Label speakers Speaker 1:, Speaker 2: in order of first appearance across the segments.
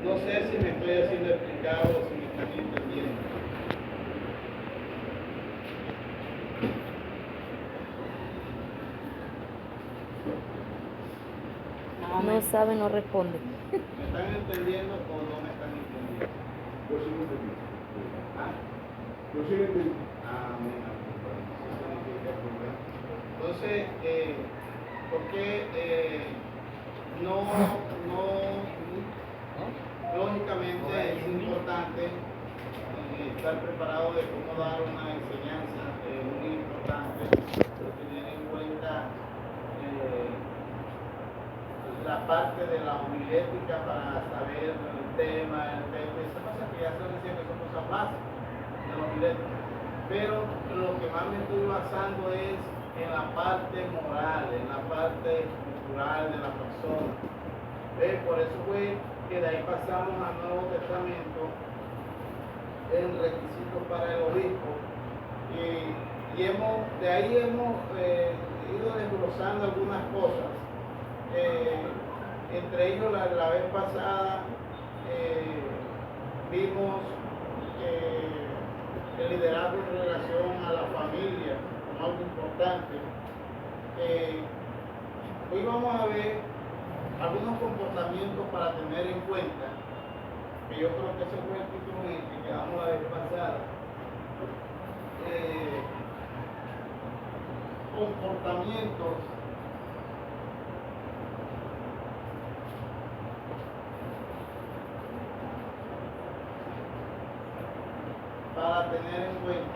Speaker 1: No sé si me estoy haciendo explicado o si me están entendiendo.
Speaker 2: No sabe, no responde.
Speaker 1: ¿Me están entendiendo o no me están entendiendo?
Speaker 3: Yo sí lo entendí.
Speaker 1: ¿Ah?
Speaker 3: Yo sí lo entendí.
Speaker 1: Amén. Eso significa problema. Entonces, ¿por qué lógicamente es importante estar preparado de cómo dar una enseñanza? Muy importante tener en cuenta la parte de la homilética para saber el tema, esas cosas que ya se decía que son cosas básicas de la homilética. Pero lo que más me estoy basando es en la parte moral, en la parte cultural de la persona. Por eso fue que de ahí pasamos al Nuevo Testamento en requisitos para el obispo y de ahí hemos ido desglosando algunas cosas. Entre ellos la vez pasada vimos el liderazgo en relación a la familia como algo importante. Hoy vamos a ver algunos comportamientos para tener en cuenta, que yo creo que ese fue el título en el que quedamos la vez pasada. Comportamientos para tener en cuenta.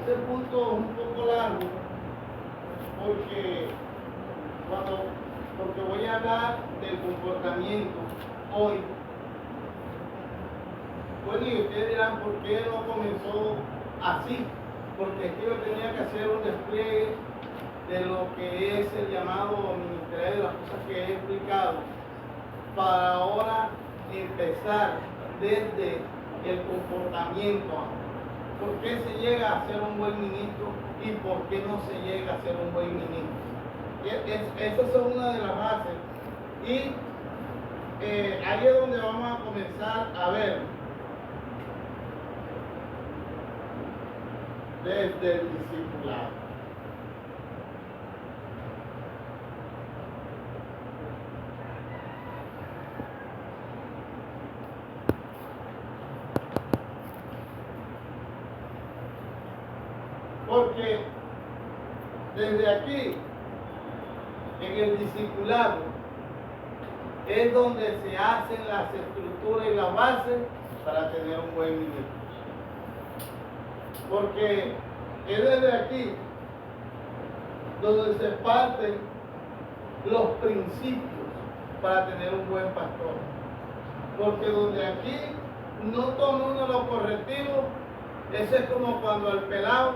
Speaker 1: Este punto es un poco largo porque voy a hablar del comportamiento hoy. Bueno, y ustedes dirán, ¿por qué no comenzó así? Porque es que yo tenía que hacer un despliegue de lo que es el llamado ministerial, de las cosas que he explicado, para ahora empezar desde el comportamiento. ¿Por qué se llega a ser un buen ministro y por qué no se llega a ser un buen ministro? Esas son una de las bases. Y ahí es donde vamos a comenzar a ver desde el discipulado. Porque desde aquí, en el discipulado, es donde se hacen las estructuras y las bases para tener un buen ministro. Porque es desde aquí donde se parten los principios para tener un buen pastor. Porque donde aquí no toma uno los correctivos, eso es como cuando al pelado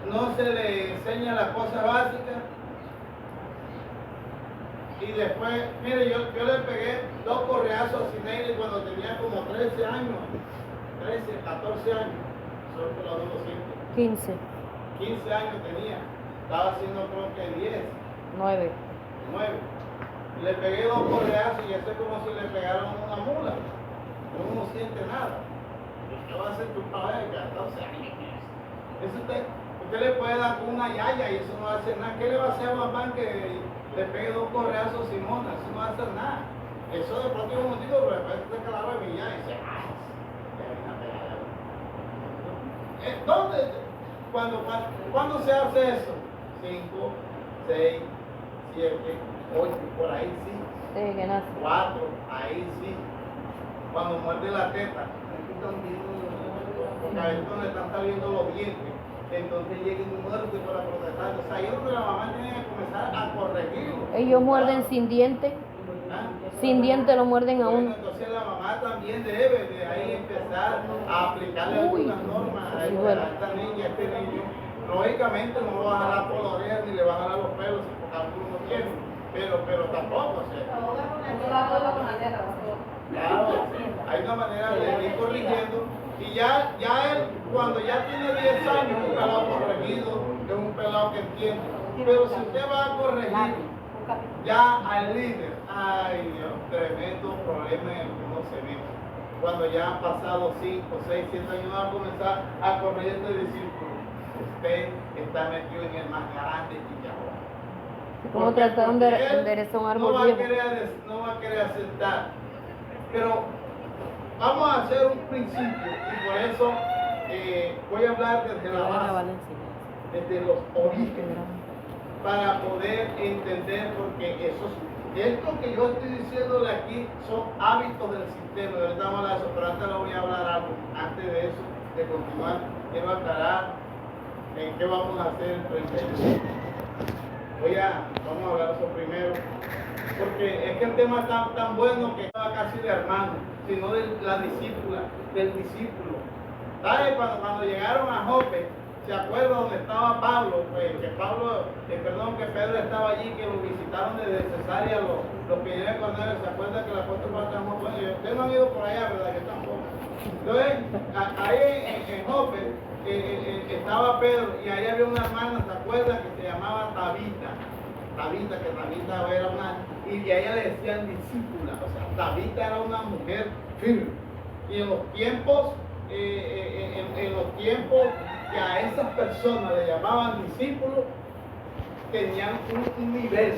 Speaker 1: no se le enseña las cosas básicas y después, mire, yo le pegué 2 correazos a Cineire cuando tenía como 13 años, 13, 14 años, solo por los 200. 15 años tenía, estaba haciendo creo que 10. 9. Le pegué 2 correazos y eso es como si le pegaran una mula, uno no siente nada. ¿Qué va a hacer tu padre de 14 años? Eso usted le puede dar con una yaya y eso no va a hacer nada. ¿Qué le va a hacer a mamá que le pegue 2 correazos Simona? Eso no va a hacer nada. Eso de pronto es un motivo, pero después se calaba mi yaya y dice, ¿dónde? ¿Cuándo se hace eso? 5, 6, 7, 8, por ahí sí.
Speaker 2: Desde que nace.
Speaker 1: 4, ahí sí. Cuando muerde la teta, porque a veces donde están saliendo los dientes, entonces llega un muerte para protestar. O sea, ahí es donde la mamá tiene que comenzar a corregirlo.
Speaker 2: Ellos muerden sin dientes.
Speaker 1: ¿Ah?
Speaker 2: Sin dientes lo muerden a uno.
Speaker 1: Entonces la mamá también debe de ahí empezar a aplicarle algunas normas a esta niña, a este niño. Lógicamente no lo va a jalar por la oreja ni le va a jalar los pelos porque algunos no tienen, pero tampoco, o sea. Claro, hay una manera de ir corrigiendo Y ya él, cuando ya tiene 10 años, es un pelado corregido, es un pelado que entiende. Pero si usted va a corregir ya al líder, ay Dios, tremendo problema en el que uno se mete. Cuando ya han pasado 5, 6, 7 años, va a comenzar a corregir este discípulo. Usted está metido en el más grande chicharrón.
Speaker 2: ¿Cómo trataron de enderezar un árbol viejo?
Speaker 1: No va a querer aceptar. Pero vamos a hacer un principio y por eso voy a hablar desde la base, desde los orígenes, para poder entender, porque esto que yo estoy diciéndole aquí son hábitos del sistema. De verdad vamos a hablar de eso, pero antes le voy a hablar algo. Antes de eso, de continuar, quiero aclarar en qué vamos a hacer el 31. Vamos a hablar de eso primero, porque es que el tema está tan bueno que no casi de hermano, sino de la discípula, del discípulo. ¿Sabe? Cuando llegaron a Jope, ¿se acuerda donde estaba Pablo? Pues, que Pedro estaba allí, que lo visitaron desde Cesarea, los que llegan con él. ¿Se acuerda que el apóstol Pablo estaba muy bueno? Ustedes no han ido por allá, ¿verdad? Yo tampoco. Entonces, ahí en Jope estaba Pedro y ahí había una hermana, ¿se acuerdan? Que se llamaba Tabita, que Tabita era una, y a ella le decían discípula, o sea, Tabita era una mujer firme. Y en los tiempos que a esas personas le llamaban discípulos, tenían un nivel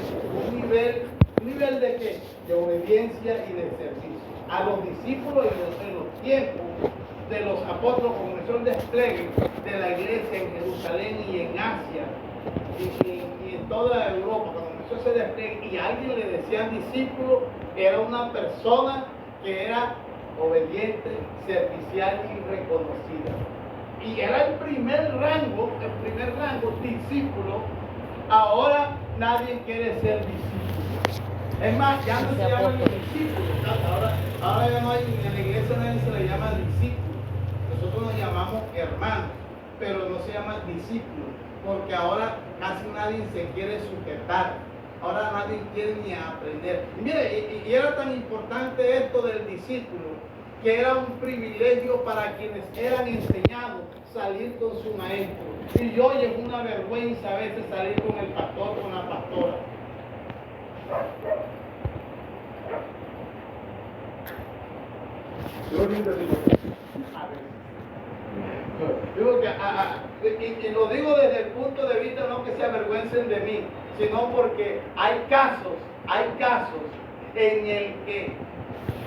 Speaker 1: de qué? De obediencia y de servicio. A los discípulos en los tiempos de los apóstoles, como comenzó el despliegue de la iglesia en Jerusalén y en Asia y en toda Europa, cuando comenzó ese despliegue y a alguien le decían discípulo, era una persona que era obediente, servicial y reconocida. Y era el primer rango, discípulo. Ahora nadie quiere ser discípulo. Es más, ya no se llaman discípulos. Ahora ya no hay, en la iglesia nadie se le llama discípulo. Nosotros nos llamamos hermanos, pero no se llama discípulo, porque ahora casi nadie se quiere sujetar. Ahora nadie quiere ni aprender. Y mire, y era tan importante esto del discípulo, que era un privilegio para quienes eran enseñados salir con su maestro. Y hoy es una vergüenza a veces salir con el pastor, con la pastora. Digo que, y lo digo desde el punto de vista no que se avergüencen de mí, sino porque hay casos en el que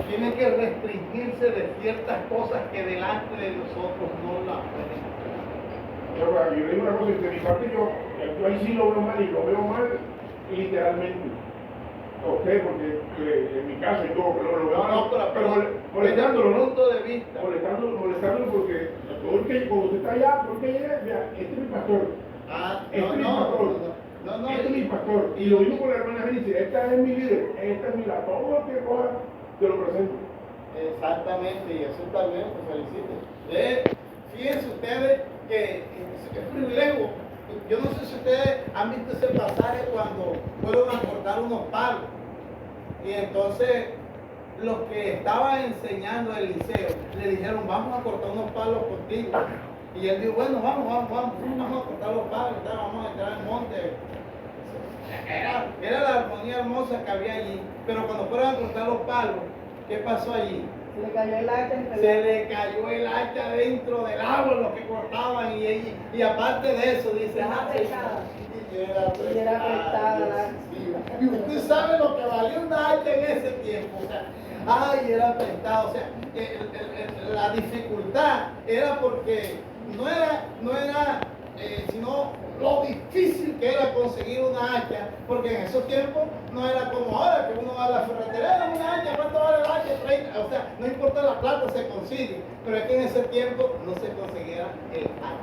Speaker 1: tienen que restringirse de ciertas cosas que delante de nosotros no las pueden hacer.
Speaker 3: Yo digo una cosa, de mi parte yo ahí sí lo veo mal, y lo veo mal literalmente. Ok, porque en mi caso y todo, pero lo veo pero molestándolo, ¿no?
Speaker 1: Punto de vista.
Speaker 3: Molestándolo porque cuando usted está allá, porque llega, mira, este es mi pastor. Este es mi pastor. Y lo mismo con la hermana Genice, esta es mi líder, esta es mi la, todo lo que coja, te lo presento.
Speaker 1: Exactamente, y eso está bien, te felicito. Fíjense ustedes que es privilegio. Yo no sé si ustedes han visto ese pasaje cuando fueron a cortar unos palos. Y entonces los que estaban enseñando el liceo le dijeron, vamos a cortar unos palos contigo. Y él dijo, bueno, vamos a cortar los palos, vamos a entrar al monte. Era la armonía hermosa que había allí. Pero cuando fueron a cortar los palos, ¿qué pasó allí?
Speaker 4: Se le cayó el hacha.
Speaker 1: Se le cayó el hacha dentro del árbol, los que cortaban, y aparte de eso, dice, era prestada. Y usted sabe lo que valía una hacha en ese tiempo, o sea, ay, era prestado, o sea, la dificultad era porque no era sino lo difícil que era conseguir una hacha, porque en esos tiempos no era como ahora, que uno va a la ferretería, una hacha, ¿cuánto vale el hacha? 30, o sea, no importa la plata, se consigue, pero es que en ese tiempo no se conseguía el hacha.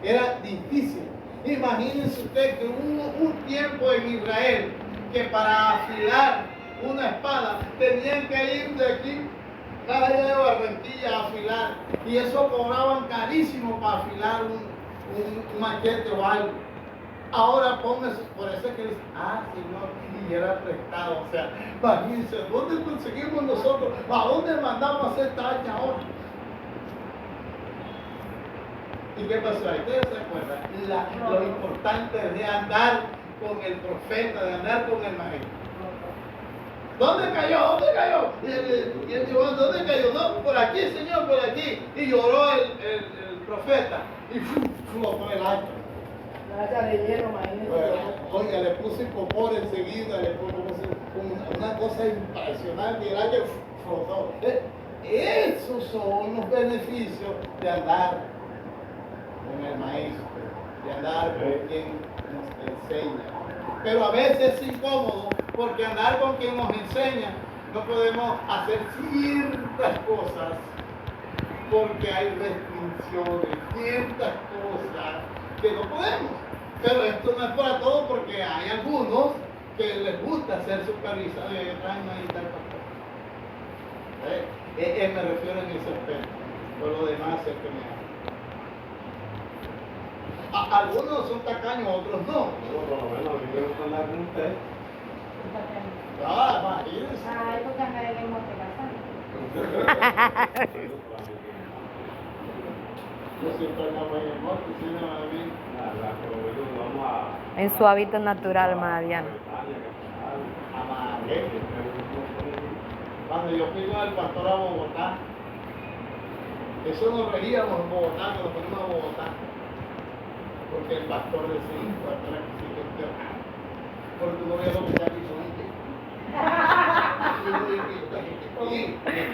Speaker 1: Era difícil. Imagínense usted que hubo un tiempo en Israel que para afilar una espada tenían que ir de aquí a la área de Barranquilla a afilar, y eso cobraban carísimo para afilar un machete o algo. Ahora póngase, por eso es que dice, Señor, y era prestado. O sea, imagínense, ¿dónde conseguimos nosotros? ¿A dónde mandamos a hacer esta hacha ahora? ¿Y qué pasó ahí? ¿Ustedes se acuerdan? Lo importante de andar con el profeta, de andar con el maestro. ¿Dónde cayó? ¿Dónde cayó? Y él dijo, ¿dónde cayó? No, por aquí, Señor, por aquí. Y lloró el profeta y flotó el hacha.
Speaker 4: La hacha de hierro, imagínese.
Speaker 1: Oiga, le puse copor enseguida, le puse una cosa impresionante y el hacha flotó. Esos son los beneficios de andar con el maestro, de andar con quien nos enseña. Pero a veces es incómodo porque andar con quien nos enseña no podemos hacer ciertas cosas porque hay restricciones, ciertas cosas que no podemos. Pero esto no es para todos porque hay algunos que les gusta ser supervisados y traen ahí tal pastor. Me refiero en ese aspecto, por lo demás es que me algunos son tacaños, otros no.
Speaker 5: Por lo menos, yo quiero hablar con usted.
Speaker 1: Imagínense.
Speaker 4: Ay, porque acá debemos de casar.
Speaker 1: Yo siempre andaba en el monte, si no a mí.
Speaker 2: En su hábitat natural, hermana Diana.
Speaker 1: Cuando yo fui con el pastor a Bogotá, eso nos reíamos en Bogotá, cuando fuimos a Bogotá. Porque el pastor decía, porque tú no ves lo que está aquí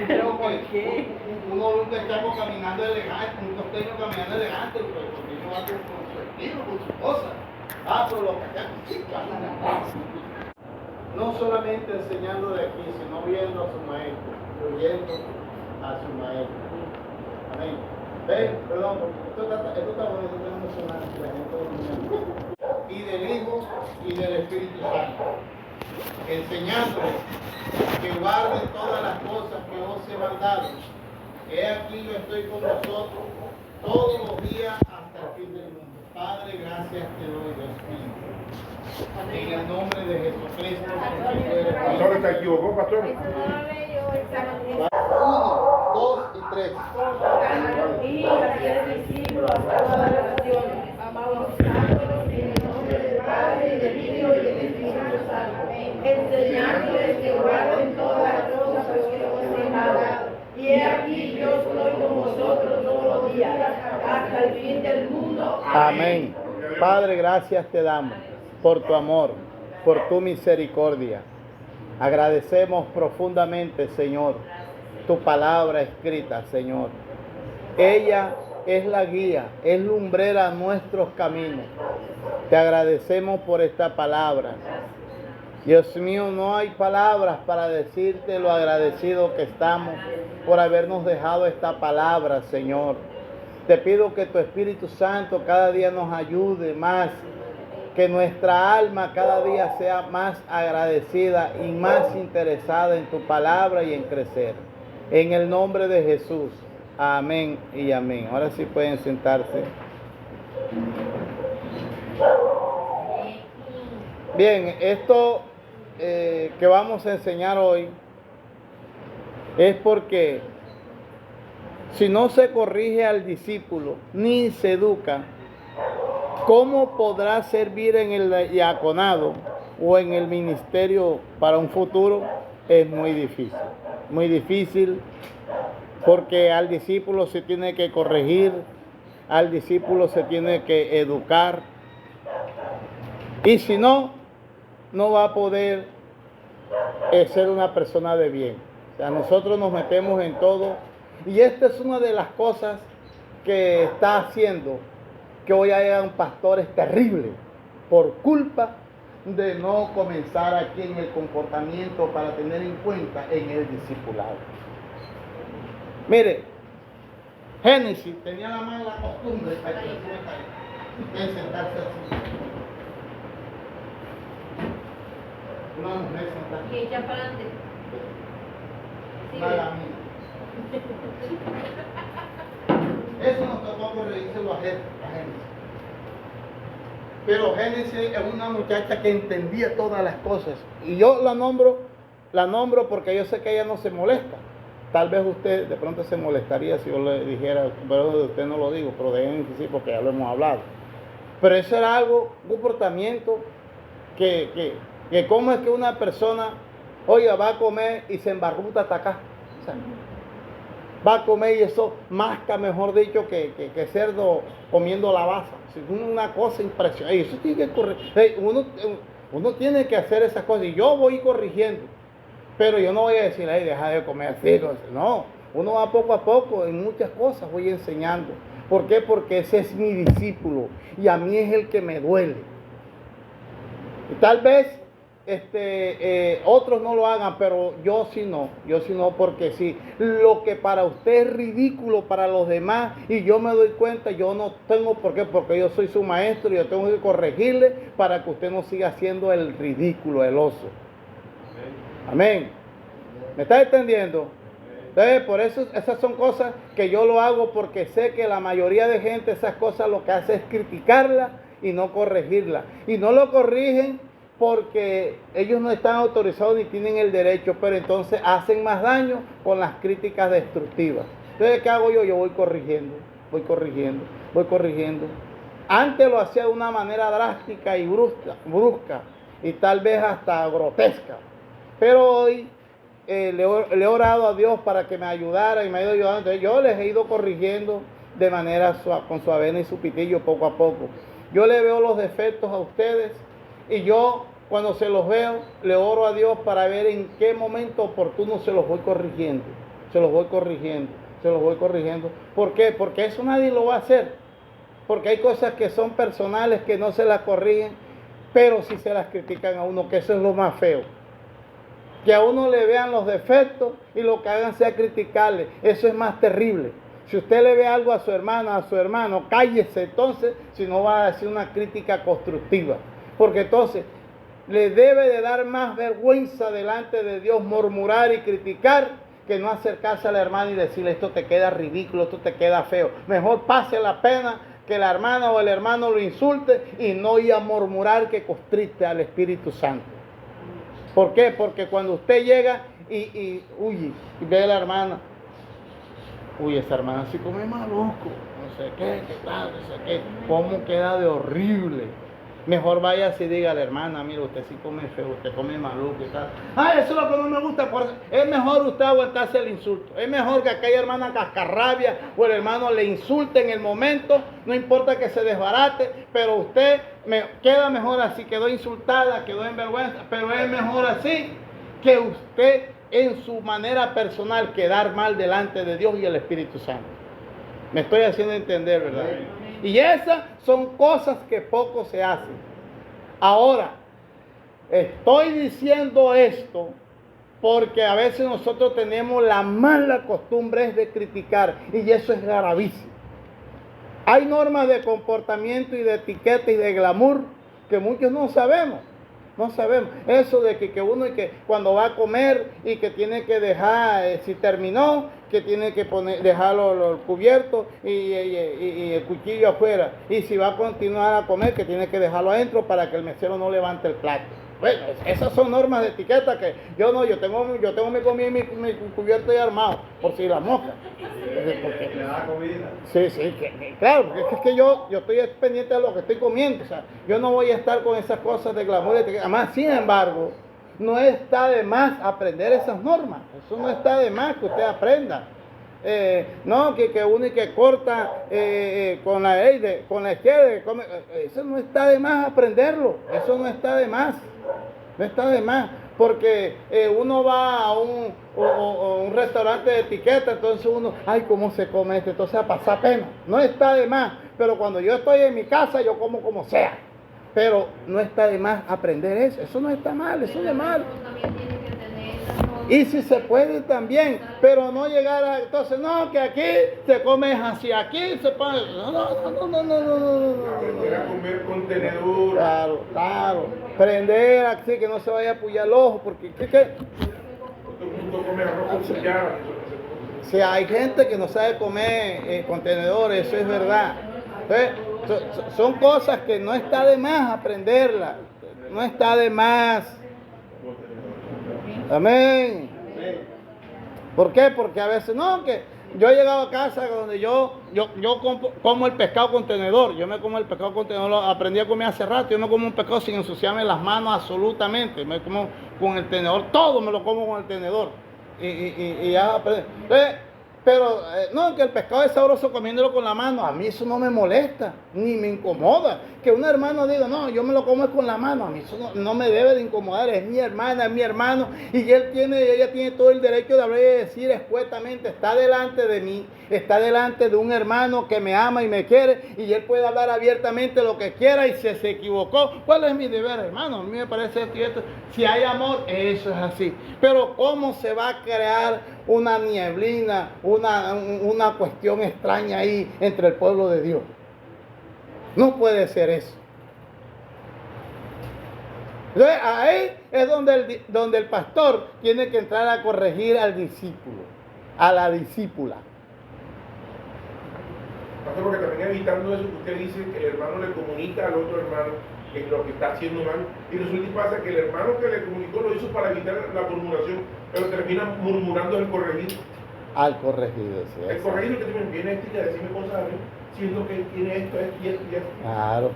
Speaker 4: ¿Pero por qué?
Speaker 1: Uno ve un cachaco caminando elegante, un costeño caminando elegante, porque el costeño va con su estilo, con su cosa. Pero los cachacos sí caminan. No solamente enseñando de aquí, sino viendo a su maestro, oyendo a su maestro. Amén. Ven, perdón, esto está bueno, esto está emocionante, la gente durmiendo. Y del Hijo y del Espíritu Santo, enseñándoles que guarden todas las cosas que os he mandado. He aquí yo estoy con vosotros todos los días hasta el fin del mundo. Padre, gracias te doy, Dios mío. En el nombre de Jesucristo.
Speaker 3: Pastor, ¿se equivocó, pastor?
Speaker 1: 1, 2 y 3.
Speaker 4: Y así el discípulo hasta todas las naciones, bautizándolos en el nombre del Padre, y del Hijo y del Espíritu Santo, enseñándoles que guarden todas las cosas que os he mandado. Y he aquí yo estoy con vosotros todos los días, hasta el fin del mundo.
Speaker 1: Amén. Padre, gracias te damos por tu amor, por tu misericordia. Agradecemos profundamente, Señor, tu palabra escrita, Señor. Ella es la guía, es lumbrera a nuestros caminos. Te agradecemos por esta palabra. Dios mío, no hay palabras para decirte lo agradecido que estamos por habernos dejado esta palabra, Señor. Te pido que tu Espíritu Santo cada día nos ayude más, que nuestra alma cada día sea más agradecida y más interesada en tu palabra y en crecer. En el nombre de Jesús. Amén y amén. Ahora sí pueden sentarse. Bien, esto que vamos a enseñar hoy es porque si no se corrige al discípulo ni se educa, ¿cómo podrá servir en el diaconado o en el ministerio para un futuro? Es muy difícil, porque al discípulo se tiene que corregir, al discípulo se tiene que educar, y si no, no va a poder ser una persona de bien. O sea, nosotros nos metemos en todo, y esta es una de las cosas que está haciendo que hoy hayan pastores terribles por culpa de no comenzar aquí en el comportamiento para tener en cuenta en el discipulado. Mire, Génesis tenía la mala costumbre de sentarse así. Una mujer sentada.
Speaker 4: Y echa para adelante.
Speaker 1: Mala mía. Eso nos tocó corregírselo a Génesis. Pero Génesis es una muchacha que entendía todas las cosas. Y yo la nombro porque yo sé que ella no se molesta. Tal vez usted de pronto se molestaría si yo le dijera, pero de usted no lo digo, pero deben decir porque ya lo hemos hablado. Pero eso era algo, un comportamiento que cómo es que una persona, oiga, va a comer y se embarruta hasta acá. O sea, va a comer y eso masca, mejor dicho, que cerdo comiendo la baza. Es una cosa impresionante. Eso tiene que corregir. Uno tiene que hacer esas cosas y yo voy corrigiendo. Pero yo no voy a decir, ay, deja de comer así. No, uno va poco a poco, en muchas cosas voy enseñando. ¿Por qué? Porque ese es mi discípulo y a mí es el que me duele. Y tal vez otros no lo hagan, pero yo sí no, porque si lo que para usted es ridículo para los demás y yo me doy cuenta, yo no tengo por qué, porque yo soy su maestro y yo tengo que corregirle para que usted no siga haciendo el ridículo, el oso. Amén. ¿Me está entendiendo? Entonces, por eso esas son cosas que yo lo hago porque sé que la mayoría de gente esas cosas lo que hace es criticarlas y no corregirlas. Y no lo corrigen porque ellos no están autorizados ni tienen el derecho, pero entonces hacen más daño con las críticas destructivas. Entonces, ¿qué hago yo? Yo voy corrigiendo. Antes lo hacía de una manera drástica y brusca y tal vez hasta grotesca. Pero hoy le he orado a Dios para que me ayudara y me ha ido ayudando. Entonces yo les he ido corrigiendo de manera con su avena y su pitillo poco a poco. Yo le veo los defectos a ustedes y yo cuando se los veo le oro a Dios para ver en qué momento oportuno se los voy corrigiendo. ¿Por qué? Porque eso nadie lo va a hacer. Porque hay cosas que son personales que no se las corrigen, pero sí se las critican a uno, que eso es lo más feo. Que a uno le vean los defectos y lo que hagan sea criticarle. Eso es más terrible. Si usted le ve algo a su hermana, a su hermano, cállese entonces, si no va a decir una crítica constructiva. Porque entonces le debe de dar más vergüenza delante de Dios murmurar y criticar que no acercarse a la hermana y decirle esto te queda ridículo, esto te queda feo. Mejor pase la pena que la hermana o el hermano lo insulte y no ir a murmurar que contriste al Espíritu Santo. ¿Por qué? Porque cuando usted llega y ve a la hermana, esa hermana sí come maluco, no sé qué tal, no sé qué, cómo queda de horrible. Mejor vaya así y diga a la hermana, mira, usted sí come feo, usted come maluco y tal. Eso es lo que no me gusta, es mejor usted aguantarse el insulto. Es mejor que aquella hermana cascarrabia o el hermano le insulte en el momento, no importa que se desbarate, pero usted queda mejor así, quedó insultada, quedó en vergüenza, pero es mejor así que usted en su manera personal quedar mal delante de Dios y el Espíritu Santo. Me estoy haciendo entender, ¿verdad? Y esas son cosas que poco se hacen. Ahora, estoy diciendo esto porque a veces nosotros tenemos la mala costumbre de criticar y eso es gravísimo. Hay normas de comportamiento y de etiqueta y de glamour que muchos no sabemos. Eso de que uno y que cuando va a comer y que tiene que dejar, si terminó, que tiene que dejarlo cubierto y el cuchillo afuera. Y si va a continuar a comer, que tiene que dejarlo adentro para que el mesero no levante el plato. Bueno, esas son normas de etiqueta que yo tengo mi comida y mi cubierto ya armado, por si la mosca.
Speaker 5: Le da comida.
Speaker 1: Sí, claro, porque es que yo estoy pendiente de lo que estoy comiendo. O sea, yo no voy a estar con esas cosas de glamour. Además, sin embargo, no está de más aprender esas normas. Eso no está de más que usted aprenda. No, que uno y que corta con la izquierda, eso no está de más aprenderlo. Eso no está de más. No está de más. Porque uno va a un restaurante de etiqueta, entonces uno, ay, ¿cómo se come esto? Entonces a pasar pena. No está de más. Pero cuando yo estoy en mi casa, yo como sea. Pero no está de más aprender eso. Eso no está mal, eso no es mal. Y si se puede también, pero no llegar a, entonces, no, que aquí se come así, aquí se pone, no.
Speaker 3: Aprender a comer con tenedor.
Speaker 1: Claro. Prender así, que no se vaya a pullar el ojo, porque, ¿qué?
Speaker 3: Todo el mundo come arroz con cuchara.
Speaker 1: Si hay gente que no sabe comer con tenedor, eso es verdad. Entonces, son cosas que no está de más aprenderlas, no está de más. Amén. ¿Por qué? Porque a veces, no, que yo he llegado a casa donde yo como el pescado con tenedor. Yo me como el pescado con tenedor, lo aprendí a comer hace rato. Yo me como un pescado sin ensuciarme las manos absolutamente. Me como con el tenedor, todo me lo como con el tenedor. Y ya aprendí. Pero no, que el pescado es sabroso comiéndolo con la mano. A mí eso no me molesta, ni me incomoda. Que un hermano diga, no, yo me lo como con la mano. A mí eso no me debe de incomodar. Es mi hermana, es mi hermano. Y ella tiene todo el derecho de hablar y decir escuetamente, está delante de mí, está delante de un hermano que me ama y me quiere. Y él puede hablar abiertamente lo que quiera y si se equivocó. ¿Cuál es mi deber, hermano? A mí me parece que si hay amor, eso es así. Pero ¿cómo se va a crear una nieblina, una cuestión extraña ahí entre el pueblo de Dios? No puede ser eso. Entonces, ahí es donde el pastor tiene que entrar a corregir al discípulo, a la discípula.
Speaker 3: Pastor, porque también evitando eso que usted dice, que el hermano le comunica al otro hermano que lo que está haciendo mal, y resulta y pasa que el hermano que le comunicó lo hizo para evitar la murmuración, pero termina murmurando el corregido.
Speaker 1: Al corregido, sí.
Speaker 3: El corregido que viene y a decirme cosas a mí, siendo que tiene esto y esto y esto.
Speaker 1: Claro.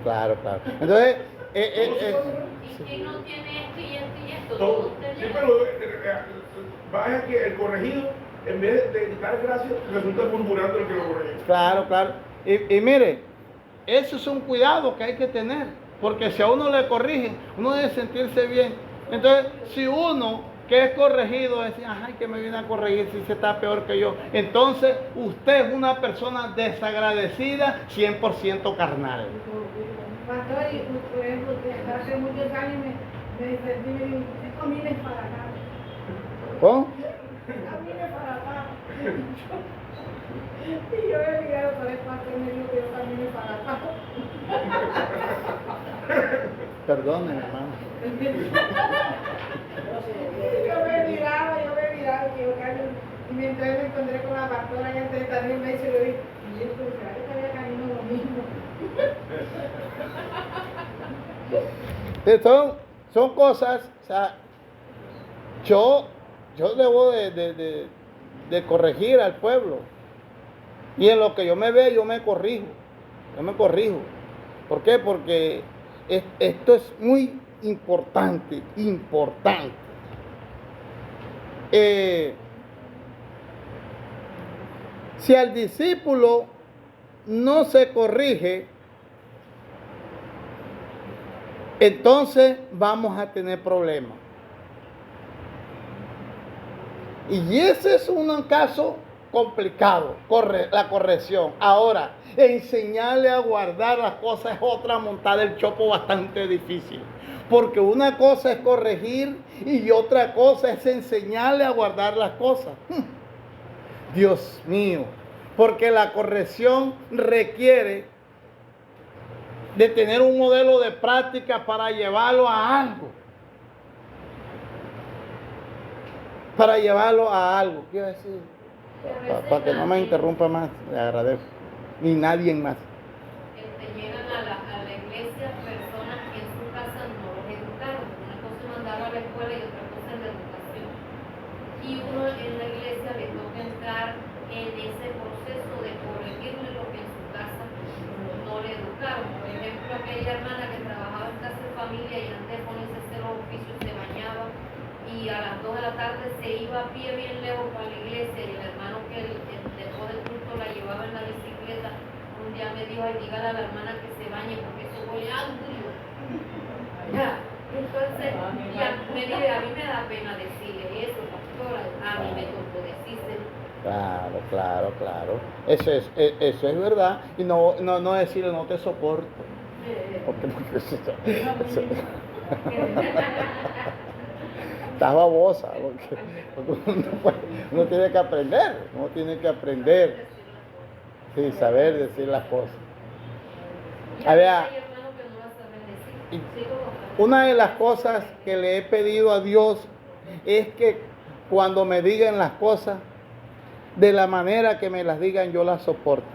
Speaker 1: Entonces,
Speaker 6: ¿Y quién no tiene esto y esto y esto?
Speaker 3: Todo. Sí, pero vaya que el corregido, en vez de dar gracias, resulta murmurando el que lo corrigió.
Speaker 1: Claro. Y mire, eso es un cuidado que hay que tener. Porque si a uno le corrigen, uno debe sentirse bien. Entonces, si uno que es corregido dice, ay, que me viene a corregir si se está peor que yo, entonces usted es una persona desagradecida, 100% carnal.
Speaker 4: Pastor, y por ejemplo, hace muchos años me dijo, camines para acá.
Speaker 1: ¿Cómo?
Speaker 4: Camines para acá. Y yo he mirado por el pastor y me dijo que yo camine para acá.
Speaker 1: Perdone, hermano.
Speaker 4: Yo me miraba, que yo camino. Y mientras me encontré con la pastora y antes de también me hizo, yo dije, y yo pensaba que había camino lo mismo.
Speaker 1: Son cosas, o sea, yo debo de corregir al pueblo. Y en lo que yo me veo, yo me corrijo. ¿Por qué? Porque esto es muy importante. Si al discípulo no se corrige, entonces vamos a tener problemas. Y ese es un caso complicado, la corrección. Ahora, enseñarle a guardar las cosas es otra montada del chopo bastante difícil. Porque una cosa es corregir y otra cosa es enseñarle a guardar las cosas. Dios mío, porque la corrección requiere de tener un modelo de práctica para llevarlo a algo. ¿Qué iba a decir? Para que no me interrumpa más, le agradezco. Ni nadie más.
Speaker 6: Llegan a la iglesia personas que en su casa no los educaron. Una cosa es mandarlo a la escuela y otra cosa es la educación. Y uno en la iglesia le toca entrar en ese proceso de corregirle lo que en su casa no le educaron. Por ejemplo, aquella hermana que trabajaba en casa de familia y antes de ponerse a hacer los oficios se bañaba y a las 2 de la tarde se iba a pie bien lejos para la iglesia y el hermano que después del culto la llevaba en la bicicleta un día me dijo, ay, dígale a la hermana que se bañe porque eso huele agrio. Entonces, me dice, a mí me da pena decirle eso, pastora, a mí me tocó decírselo.
Speaker 1: Claro. Eso es verdad. Y no decirle, no te soporto. Porque estás babosa. Porque uno tiene que aprender. Sí, saber decir las cosas. Una de las cosas que le he pedido a Dios es que cuando me digan las cosas, de la manera que me las digan, yo las soporto.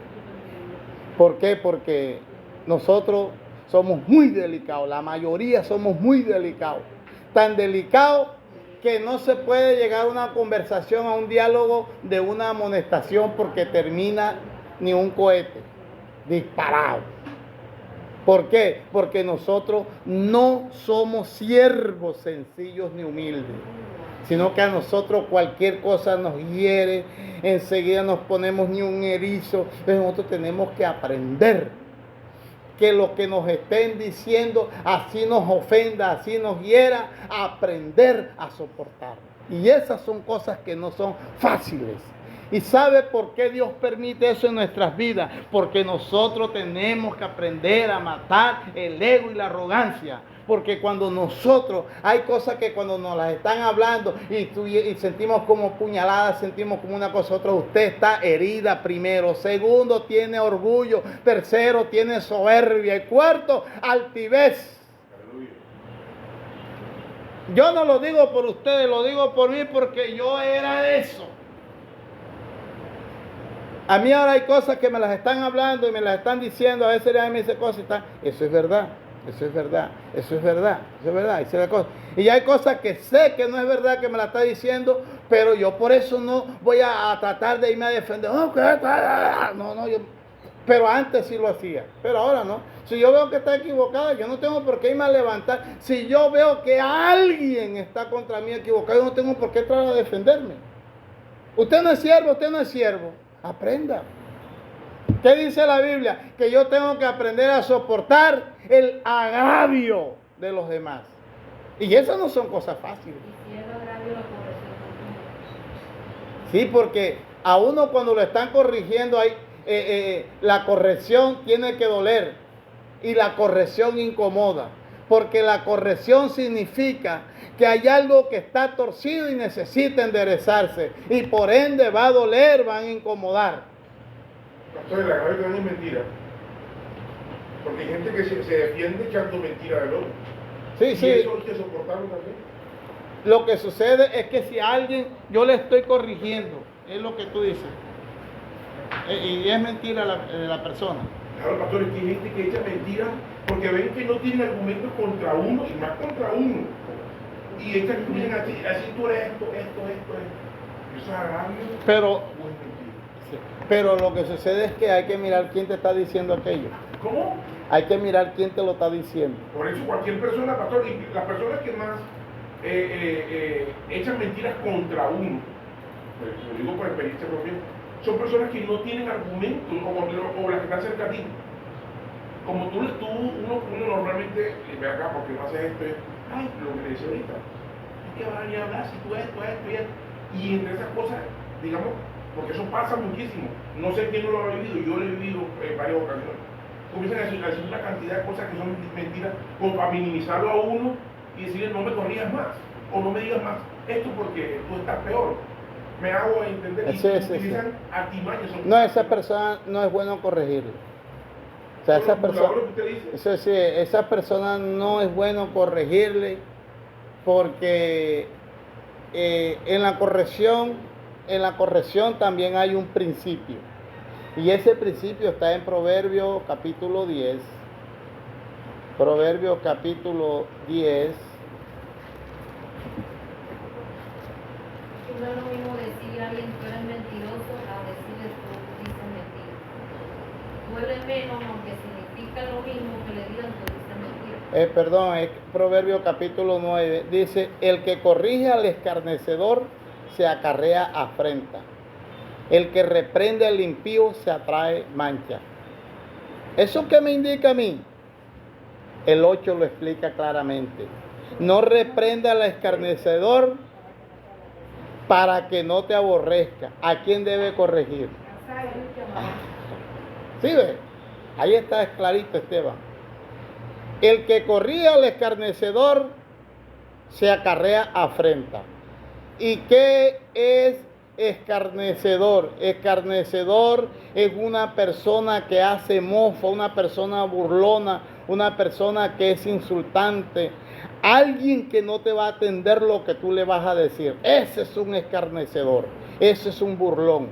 Speaker 1: ¿Por qué? Porque nosotros somos muy delicados, la mayoría somos muy delicados. Tan delicados que no se puede llegar a una conversación, a un diálogo de una amonestación porque termina ni un cohete disparado. ¿Por qué? Porque nosotros no somos siervos sencillos ni humildes, sino que a nosotros cualquier cosa nos hiere, enseguida nos ponemos ni un erizo. Entonces nosotros tenemos que aprender que lo que nos estén diciendo, así nos ofenda, así nos hiera, aprender a soportar. Y esas son cosas que no son fáciles. ¿Y sabe por qué Dios permite eso en nuestras vidas? Porque nosotros tenemos que aprender a matar el ego y la arrogancia. Porque cuando nosotros, hay cosas que cuando nos las están hablando y sentimos como puñaladas, sentimos como una cosa otra, usted está herida primero. Segundo, tiene orgullo. Tercero, tiene soberbia. Y cuarto, altivez. Yo no lo digo por ustedes, lo digo por mí porque yo era eso. A mí ahora hay cosas que me las están hablando y me las están diciendo, a veces me dice cosas y está, eso es verdad, eso es verdad, eso es verdad, eso es verdad, eso es cosa. Y hay cosas que sé que no es verdad que me la está diciendo, pero yo por eso no voy a tratar de irme a defender. Pero antes sí lo hacía, pero ahora no. Si yo veo que está equivocada, yo no tengo por qué irme a levantar. Si yo veo que alguien está contra mí equivocado, yo no tengo por qué tratar de defenderme. Usted no es siervo, usted no es siervo. Aprenda. ¿Qué dice la Biblia? Que yo tengo que aprender a soportar el agravio de los demás. Y esas no son cosas fáciles.
Speaker 6: Y si es agravio, la corrección.
Speaker 1: Sí, porque a uno cuando lo están corrigiendo, la corrección tiene que doler. Y la corrección incomoda. Porque la corrección significa que hay algo que está torcido y necesita enderezarse. Y por ende va a doler, va a incomodar.
Speaker 3: Pastor, el agravio también es mentira. Porque hay gente que se defiende echando mentira del otro.
Speaker 1: Sí,
Speaker 3: y
Speaker 1: sí.
Speaker 3: eso hay que soportarlo también.
Speaker 1: Lo que sucede es que si a alguien yo le estoy corrigiendo, es lo que tú dices. Y es mentira la persona.
Speaker 3: Claro, pastor, es que hay gente que echa mentiras porque ven que no tienen argumentos contra uno y más contra uno. Y echan así tú eres esto. Eso es agravio.
Speaker 1: Pero lo que sucede es que hay que mirar quién te está diciendo aquello.
Speaker 3: ¿Cómo?
Speaker 1: Hay que mirar quién te lo está diciendo.
Speaker 3: Por eso cualquier persona, pastor, y las personas que más echan mentiras contra uno, pues, lo digo por experiencia propia, son personas que no tienen argumentos o las que están cerca de ti. Como uno normalmente ve acá porque no hace esto, ay, lo que le decía ahorita, es que van a venir a hablar si tú esto. Y entre esas cosas, digamos, porque eso pasa muchísimo, no sé quién no lo ha vivido, yo lo he vivido en varias ocasiones. Comienzan a decir una cantidad de cosas que son mentiras como para minimizarlo a uno y decirle no me corrijas más o no me digas más esto porque tú estás peor. Me hago entender y utilizan artimañas.
Speaker 1: No, esa persona no es bueno corregirlo. O sea, esa persona no es bueno corregirle porque en la corrección también hay un principio. Y ese principio está en Proverbios capítulo 10. Proverbios capítulo 10.
Speaker 6: No es lo mismo decirle a alguien tú eres mentiroso a decirle tú dices mentira. Duele menos, aunque significa lo mismo que le digan tú dices mentira.
Speaker 1: Es Proverbios capítulo 9. Dice, el que corrige al escarnecedor se acarrea afrenta. El que reprende al impío se atrae mancha. ¿Eso qué me indica a mí? El 8 lo explica claramente. No reprenda al escarnecedor para que no te aborrezca. ¿A quién debe corregir? ¿Sí ve? Ahí está clarito, Esteban. El que corrige al escarnecedor se acarrea afrenta. ¿Y qué es escarnecedor? Escarnecedor es una persona que hace mofa, una persona burlona, una persona que es insultante, alguien que no te va a atender lo que tú le vas a decir. Ese es un escarnecedor, ese es un burlón.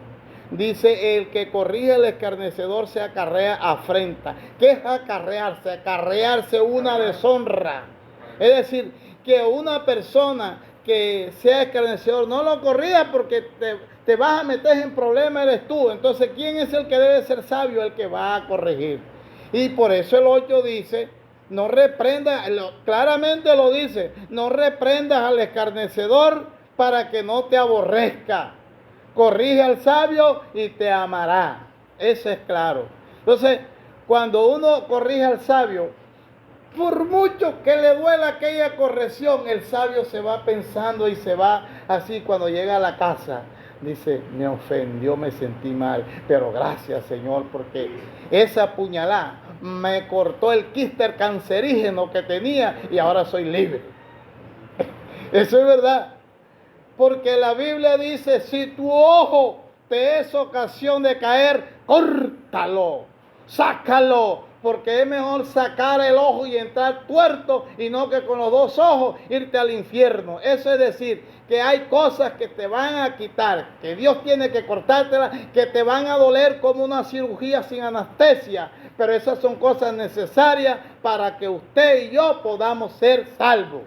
Speaker 1: Dice, el que corrige al escarnecedor se acarrea afrenta. ¿Qué es acarrearse? Acarrearse una deshonra. Es decir, que una persona que sea escarnecedor. No lo corrijas porque te vas a meter en problemas, eres tú. Entonces, ¿quién es el que debe ser sabio? El que va a corregir. Y por eso el 8 dice, no reprendas, claramente lo dice, no reprendas al escarnecedor para que no te aborrezca. Corrige al sabio y te amará. Eso es claro. Entonces, cuando uno corrige al sabio, por mucho que le duela aquella corrección, el sabio se va pensando y se va así cuando llega a la casa. Dice, me ofendió, me sentí mal, pero gracias, Señor, porque esa puñalada me cortó el quiste cancerígeno que tenía y ahora soy libre. Eso es verdad. Porque la Biblia dice, si tu ojo te es ocasión de caer, córtalo, sácalo, porque es mejor sacar el ojo y entrar tuerto y no que con los dos ojos irte al infierno. Eso es decir, que hay cosas que te van a quitar, que Dios tiene que cortártelas, que te van a doler como una cirugía sin anestesia, pero esas son cosas necesarias para que usted y yo podamos ser salvos.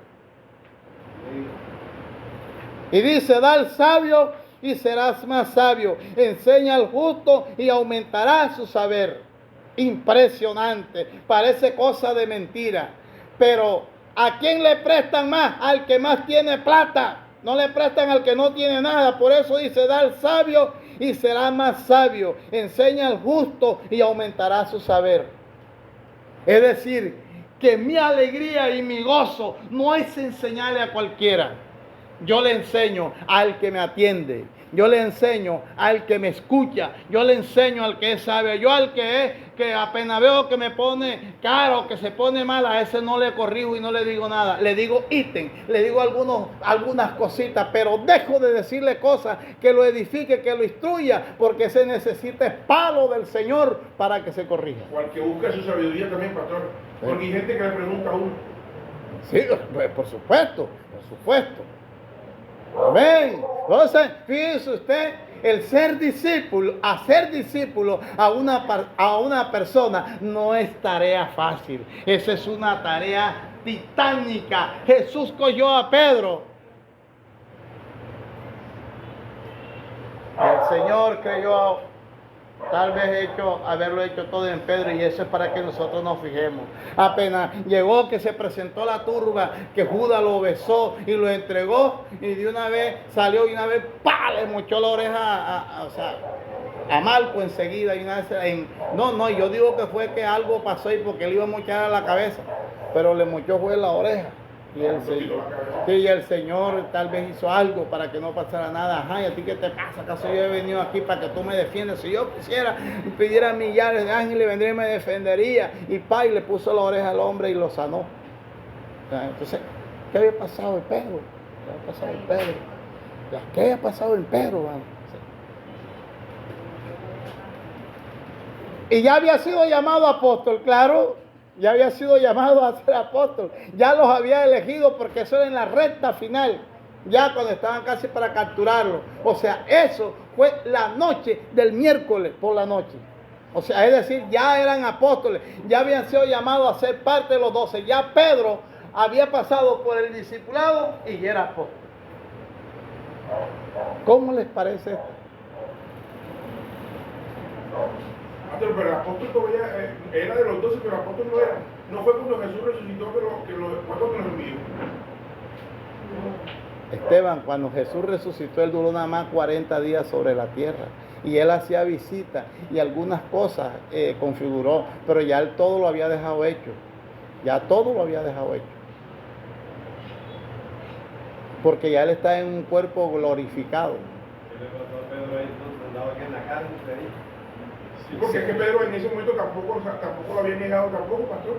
Speaker 1: Y dice, da al sabio y serás más sabio. Enseña al justo y aumentará su saber. Impresionante. Parece cosa de mentira. Pero ¿a quién le prestan más? Al que más tiene plata. No le prestan al que no tiene nada. Por eso dice, da al sabio y será más sabio. Enseña al justo y aumentará su saber. Es decir, que mi alegría y mi gozo no es enseñarle a cualquiera. Yo le enseño al que me atiende, yo le enseño al que me escucha, yo le enseño al que es sabio, yo al que apenas veo que me pone caro, que se pone mal, a ese no le corrijo y no le digo nada, le digo ítem, le digo algunas cositas, pero dejo de decirle cosas que lo edifique, que lo instruya, porque se necesita el palo del Señor para que se corrija.
Speaker 3: O al que busca su sabiduría también, pastor, porque hay gente que le pregunta a uno.
Speaker 1: Sí, pues, por supuesto, por supuesto. Amén. Entonces, fíjese usted, el ser discípulo, hacer discípulo a una persona no es tarea fácil. Esa es una tarea titánica. Jesús cogió a Pedro. El Señor creyó tal vez haberlo hecho todo en Pedro, y eso es para que nosotros nos fijemos. Apenas llegó, que se presentó la turba, que Judas lo besó y lo entregó, y de una vez salió y una vez ¡pah!, le mochó la oreja a Marco enseguida. Y una vez yo digo que fue que algo pasó ahí porque le iba a mochar a la cabeza, pero le mochó fue la oreja. Y el Señor tal vez hizo algo para que no pasara nada. Ajá, ¿y a ti qué te pasa? ¿Acaso yo he venido aquí para que tú me defiendas? Si yo quisiera y pidiera millares de ángeles, vendría y me defendería. Y le puso la oreja al hombre y lo sanó. Entonces, ¿qué había pasado en Pedro? ¿Qué había pasado en Pedro? Y ya había sido llamado apóstol, claro. Ya había sido llamado a ser apóstol. Ya los había elegido porque eso era en la recta final. Ya cuando estaban casi para capturarlo. O sea, eso fue la noche del miércoles por la noche. O sea, es decir, ya eran apóstoles. Ya habían sido llamados a ser parte de los 12. Ya Pedro había pasado por el discipulado y ya era apóstol. ¿Cómo les parece esto?
Speaker 3: Pero el apóstol todavía era de los 12, pero el apóstol no era. No fue cuando Jesús resucitó que los envió.
Speaker 1: Esteban, cuando Jesús resucitó, él duró nada más 40 días sobre la tierra. Y él hacía visitas y algunas cosas configuró, pero ya él todo lo había dejado hecho. Ya todo lo había dejado hecho. Porque ya él está en un cuerpo glorificado.
Speaker 5: ¿Qué le pasó a Pedro ahí? Andaba aquí en la carne,
Speaker 3: Sí, porque es que Pedro en ese momento tampoco lo había negado tampoco, pastor.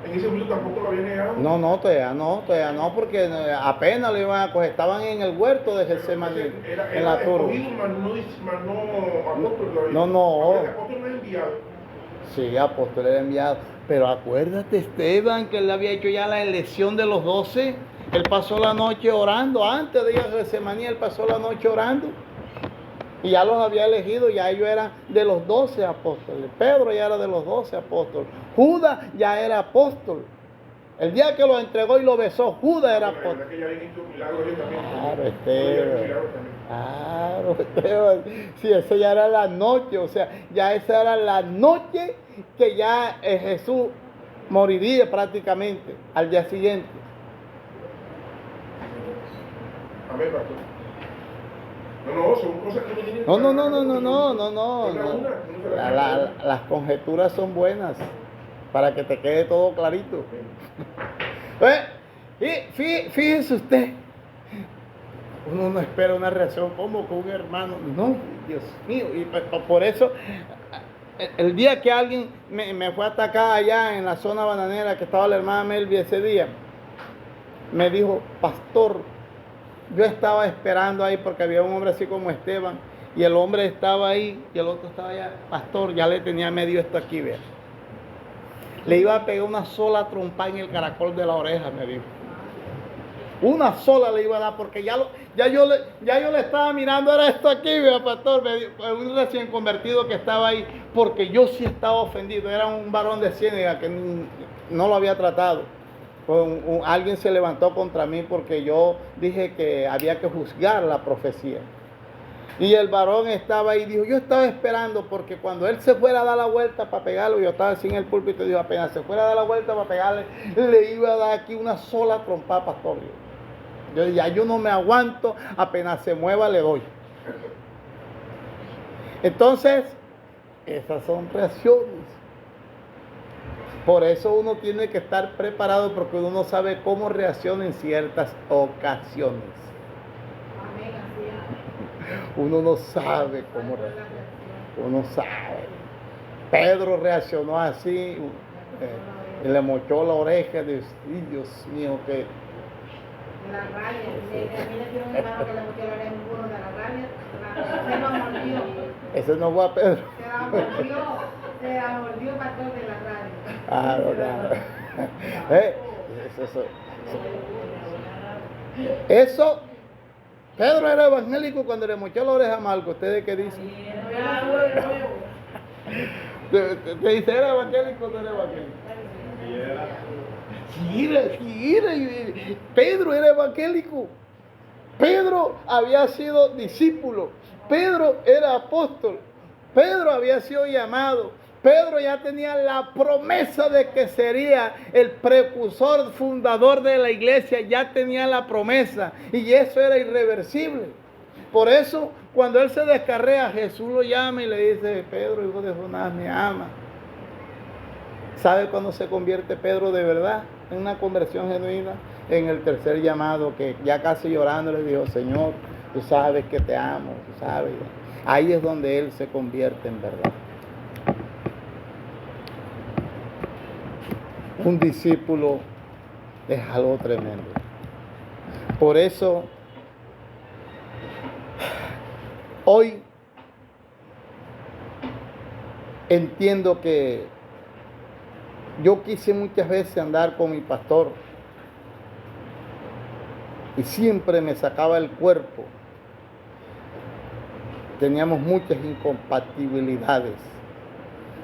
Speaker 3: En ese momento tampoco lo había negado.
Speaker 1: Todavía no, porque apenas lo iban a coger. Estaban en el huerto de Getsemaní, en la turba. No.
Speaker 3: El apóstol no es enviado.
Speaker 1: Sí, apóstol era enviado. Pero acuérdate, Esteban, que él había hecho ya la elección de los 12. Él pasó la noche orando. Antes de ir a Getsemaní, él pasó la noche orando. Y ya los había elegido, ya ellos eran de los 12 apóstoles. Pedro ya era de los 12 apóstoles. Judas ya era apóstol. El día que lo entregó y lo besó, Judas era
Speaker 3: La verdad que ya habían hecho milagros ellos también.
Speaker 1: Claro,
Speaker 3: Ellos habían hecho milagros también.
Speaker 1: Claro, Esteban. Sí, eso ya era la noche, o sea, ya esa era la noche que ya Jesús moriría prácticamente al día siguiente.
Speaker 3: Amén, pastor. No, son cosas que uno tiene que
Speaker 1: No. Las conjeturas son buenas para que te quede todo clarito. Y fíjese usted, uno no espera una reacción como con un hermano. No, Dios mío. Y por eso, el día que alguien me fue a atacar allá en la zona bananera, que estaba la hermana Melvi ese día, me dijo, pastor, yo estaba esperando ahí porque había un hombre así como Esteban, y el hombre estaba ahí y el otro estaba allá. Pastor, ya le tenía medio esto aquí, vea. Le iba a pegar una sola trompa en el caracol de la oreja, me dijo. Una sola le iba a dar, porque ya yo le estaba mirando, era esto aquí, vea, pastor, me dijo, un recién convertido que estaba ahí, porque yo sí estaba ofendido. Era un varón de Ciénega que no lo había tratado. Alguien se levantó contra mí porque yo dije que había que juzgar la profecía. Y el varón estaba ahí y dijo, yo estaba esperando porque cuando él se fuera a dar la vuelta para pegarlo, yo estaba así en el púlpito y dijo, apenas se fuera a dar la vuelta para pegarle, le iba a dar aquí una sola trompa, pastor. Yo dije, yo no me aguanto, apenas se mueva le doy. Entonces, esas son reacciones. Por eso uno tiene que estar preparado, porque uno no sabe cómo reacciona en ciertas ocasiones. Uno no sabe cómo reacciona. Uno sabe. Pedro reaccionó así, y le mochó la oreja. Dios mío, que...
Speaker 4: La rabia, a mí le dio un hermano que le mochó la oreja en uno de la rabia, se lo mordió.
Speaker 1: Ese no fue a Pedro.
Speaker 4: Se la mordió pastor de la radio.
Speaker 1: Claro. Eso, Pedro era evangélico cuando le mochó la oreja a Marco. ¿Ustedes qué dicen? ¿Te dice era evangélico o no era evangélico? Sí era. Pedro era evangélico. Pedro había sido discípulo. Pedro era apóstol. Pedro había sido llamado. Pedro ya tenía la promesa de que sería el precursor, fundador de la iglesia. Ya tenía la promesa y eso era irreversible. Por eso, cuando él se descarrea, Jesús lo llama y le dice, Pedro, hijo de Jonás, me ama. ¿Sabe cuándo se convierte Pedro de verdad en una conversión genuina? En el tercer llamado, que ya casi llorando le dijo, Señor, tú sabes que te amo, tú sabes. Ahí es donde él se convierte en verdad. Un discípulo es algo tremendo. Por eso, hoy entiendo que yo quise muchas veces andar con mi pastor y siempre me sacaba el cuerpo. Teníamos muchas incompatibilidades,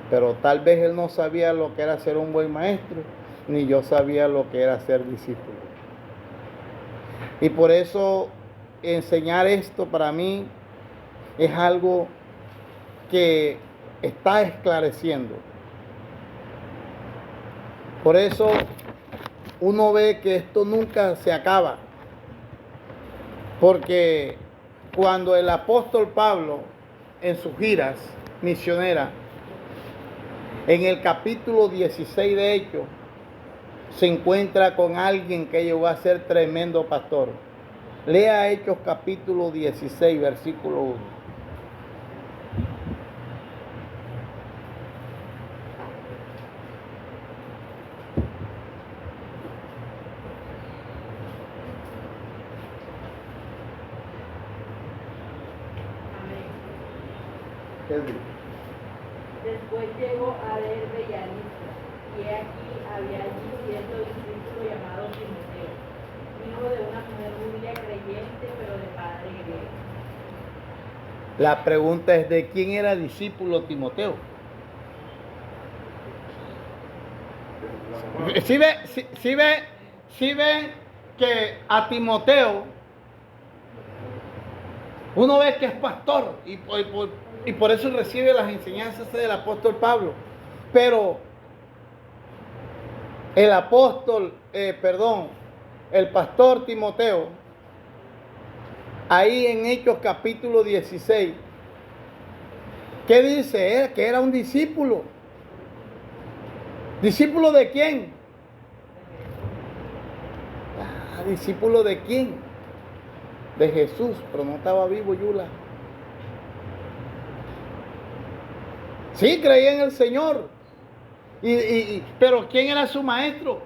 Speaker 1: pero tal vez él no sabía lo que era ser un buen maestro, ni yo sabía lo que era ser discípulo. Y por eso enseñar esto para mí es algo que está esclareciendo. Por eso uno ve que esto nunca se acaba, porque cuando el apóstol Pablo en sus giras misioneras, en el capítulo 16 de Hechos, se encuentra con alguien que llegó a ser tremendo pastor. Lea Hechos capítulo 16, versículo 1. ¿Qué dice?
Speaker 4: Después llegó a Derbe y a Listra, y he aquí había allí cierto discípulo llamado Timoteo, hijo de una mujer judía creyente, pero de padre griego.
Speaker 1: La pregunta es, ¿de quién era discípulo Timoteo? Si ve que a Timoteo, uno ve que es pastor y por eso recibe las enseñanzas del apóstol Pablo. Pero el pastor Timoteo, ahí en Hechos capítulo 16, ¿qué dice? Que era un discípulo. ¿Discípulo de quién? ¿Discípulo de quién? De Jesús, pero no estaba vivo Yula. Sí, creía en el Señor. Pero ¿quién era su maestro?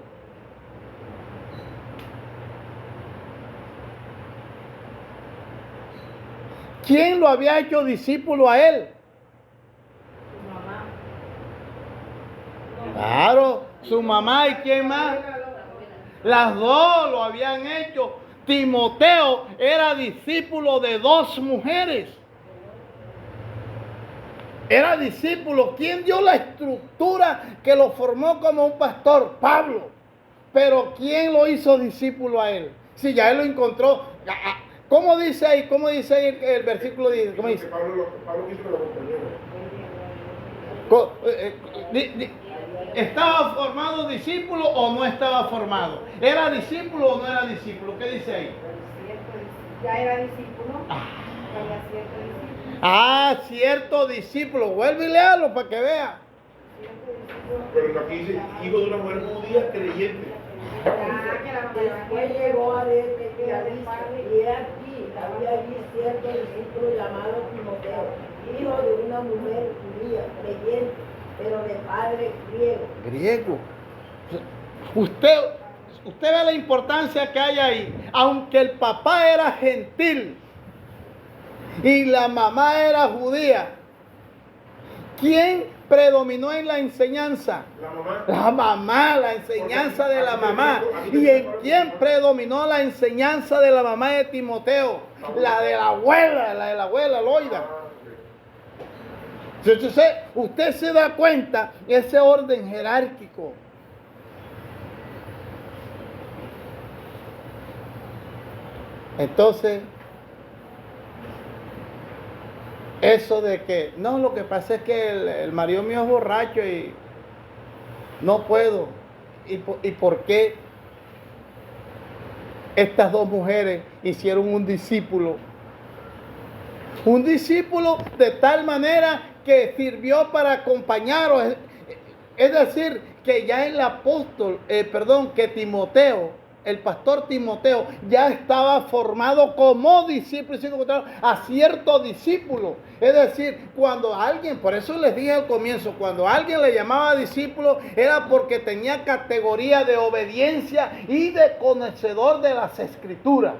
Speaker 1: ¿Quién lo había hecho discípulo a él?
Speaker 4: Su mamá.
Speaker 1: Claro, su mamá y quién más. Las dos lo habían hecho. Timoteo era discípulo de dos mujeres. Era discípulo. ¿Quién dio la estructura que lo formó como un pastor? Pablo. Pero ¿quién lo hizo discípulo a él? Si ya él lo encontró. ¿Cómo dice ahí? ¿Cómo dice ahí el versículo 10? ¿Cómo dice?
Speaker 3: Pablo quiso que lo acompañara.
Speaker 1: ¿Estaba formado discípulo o no estaba formado? ¿Era discípulo o no era discípulo? ¿Qué dice ahí?
Speaker 4: Ya era discípulo. Había cierto discípulo.
Speaker 1: Cierto discípulo. Vuelve y léalo para que vea.
Speaker 3: Pero aquí dice, hijo de una mujer judía creyente.
Speaker 4: Después llegó a ver que y aquí había allí cierto discípulo llamado Timoteo, hijo de una mujer judía, creyente, pero de padre griego.
Speaker 1: Griego. Usted ve la importancia que hay ahí. Aunque el papá era gentil y la mamá era judía, ¿quién predominó en la enseñanza? La mamá, la enseñanza de la mamá. ¿Y en quién predominó la enseñanza de la mamá de Timoteo? La de la abuela Loida. Entonces, usted se da cuenta de ese orden jerárquico. Entonces, eso de que, no, lo que pasa es que el marido mío es borracho y no puedo. ¿Y por qué estas dos mujeres hicieron un discípulo? Un discípulo de tal manera que sirvió para acompañaros. Es decir, que ya el que Timoteo, el pastor Timoteo, ya estaba formado como discípulo a cierto discípulo. Es decir, cuando alguien, por eso les dije al comienzo, cuando alguien le llamaba discípulo, era porque tenía categoría de obediencia y de conocedor de las escrituras.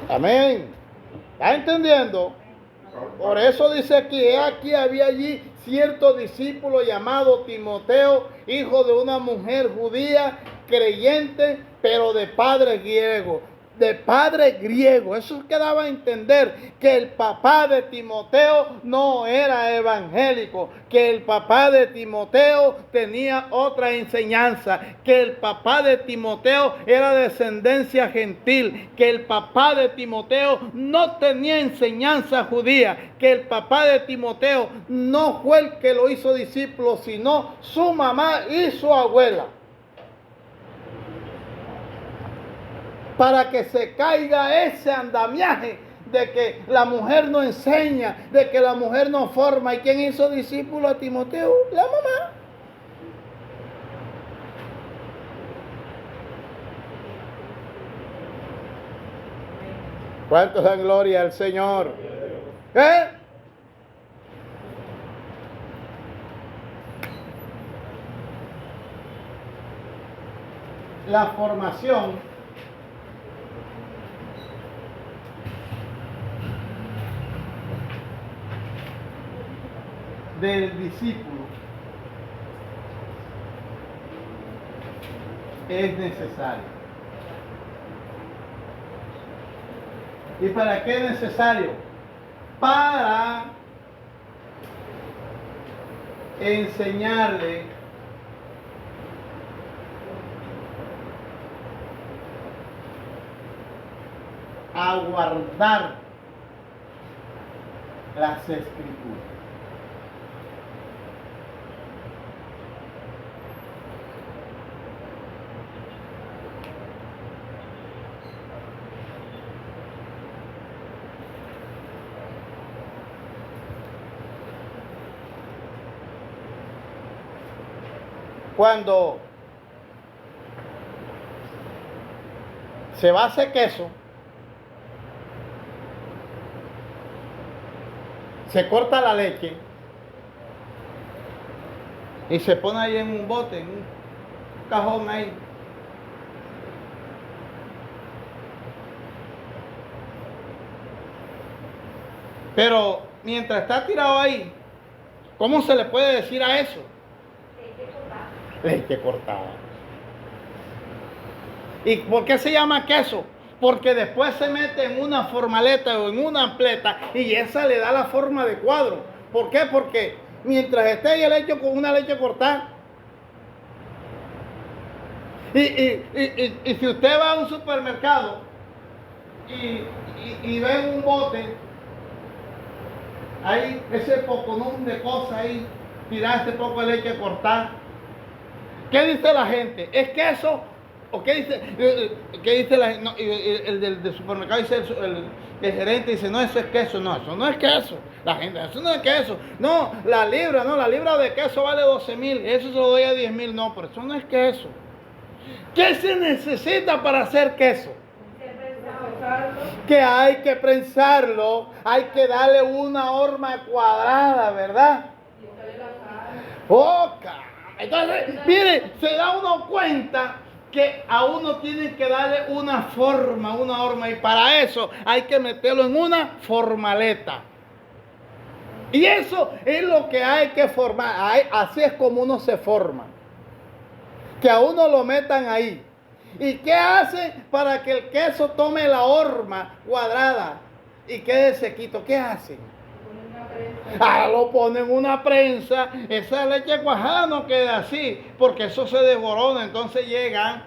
Speaker 1: Amén. ¿Está entendiendo? Por eso dice aquí había allí cierto discípulo llamado Timoteo, hijo de una mujer judía, creyente, pero de padre griego. Eso quedaba a entender que el papá de Timoteo no era evangélico, que el papá de Timoteo tenía otra enseñanza, que el papá de Timoteo era descendencia gentil, que el papá de Timoteo no tenía enseñanza judía, que el papá de Timoteo no fue el que lo hizo discípulo, sino su mamá y su abuela. Para que se caiga ese andamiaje de que la mujer no enseña, de que la mujer no forma. ¿Y quién hizo discípulo a Timoteo? La mamá. ¿Cuántos dan gloria al Señor? La formación del discípulo es necesario. ¿Y para qué es necesario? Para enseñarle a guardar las escrituras. Cuando se va a hacer queso, se corta la leche y se pone ahí en un bote, en un cajón ahí. Pero mientras está tirado ahí, ¿cómo se le puede decir a eso? Leche cortada. ¿Y por qué se llama queso? Porque después se mete en una formaleta o en una ampleta y esa le da la forma de cuadro. ¿Por qué? Porque mientras esté ahí el hecho con una leche cortada, y si usted va a un supermercado y ve un bote, hay ese poconón de cosas ahí, tiraste poco de leche cortada, ¿qué dice la gente? ¿Es queso? ¿O qué dice la gente? No, el del supermercado dice, el gerente dice, no, eso es queso. No, eso no es queso. La gente, eso no es queso. No, la libra de queso vale 12,000. Eso se lo doy a 10,000. No, pero eso no es queso. ¿Qué se necesita para hacer queso? Que hay que prensarlo, hay que darle una horma cuadrada, ¿verdad? Entonces, mire, se da uno cuenta que a uno tiene que darle una forma, una horma, y para eso hay que meterlo en una formaleta. Y eso es lo que hay que formar. Así es como uno se forma. Que a uno lo metan ahí. ¿Y qué hacen para que el queso tome la horma cuadrada y quede sequito? ¿Qué hacen? Lo ponen una prensa. Esa leche cuajada no queda así, porque eso se desborona. Entonces llegan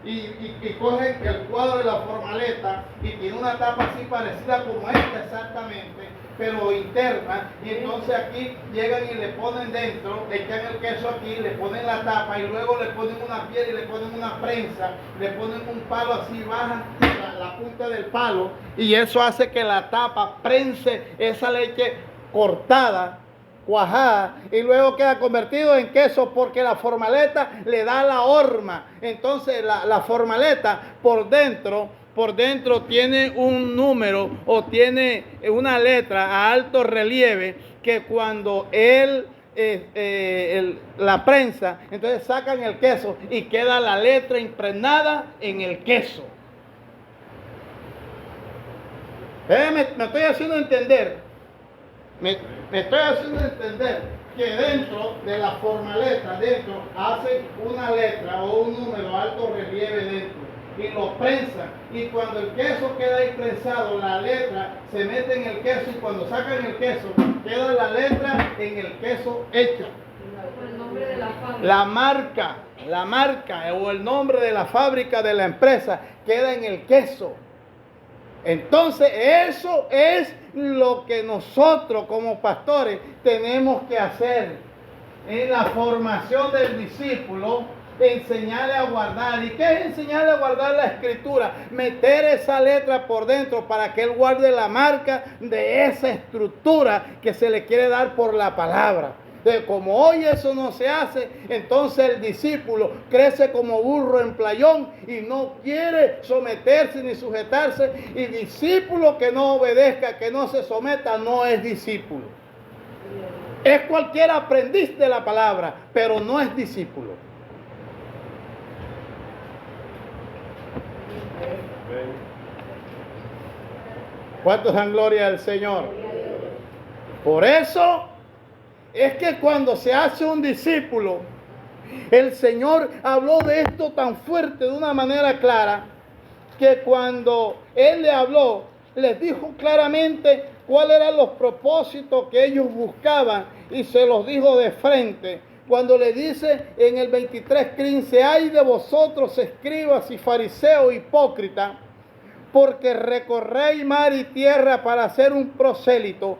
Speaker 1: y cogen el cuadro de la formaleta y tiene una tapa así parecida como esta exactamente, pero interna, y entonces aquí llegan y le ponen dentro, le echan el queso aquí, le ponen la tapa y luego le ponen una piedra y le ponen una prensa, le ponen un palo así, bajan la punta del palo y eso hace que la tapa prense esa leche cortada, cuajada, y luego queda convertido en queso porque la formaleta le da la horma. Entonces la formaleta por dentro tiene un número o tiene una letra a alto relieve que cuando la prensa, entonces sacan el queso y queda la letra impregnada en el queso. Me estoy haciendo entender. Me estoy haciendo entender que dentro de la formaleta, hacen una letra o un número alto relieve dentro y lo prensan, y cuando el queso queda ahí prensado, la letra se mete en el queso y cuando sacan el queso queda la letra en el queso hecha.
Speaker 6: El nombre de la fábrica.
Speaker 1: La marca o el nombre de la fábrica de la empresa queda en el queso. Entonces eso es lo que nosotros como pastores tenemos que hacer en la formación del discípulo, enseñarle a guardar. ¿Y qué es enseñarle a guardar la escritura? Meter esa letra por dentro para que él guarde la marca de esa estructura que se le quiere dar por la palabra. Como hoy eso no se hace, entonces el discípulo crece como burro en playón y no quiere someterse ni sujetarse. Y discípulo que no obedezca, que no se someta, no es discípulo. Es cualquier aprendiz de la palabra, pero no es discípulo. ¿Cuántos dan gloria al Señor? Por eso es que cuando se hace un discípulo, el Señor habló de esto tan fuerte, de una manera clara, que cuando Él le habló, les dijo claramente cuáles eran los propósitos que ellos buscaban y se los dijo de frente. Cuando le dice en el 23:15, ay de vosotros escribas y fariseos hipócritas, porque recorréis mar y tierra para ser un prosélito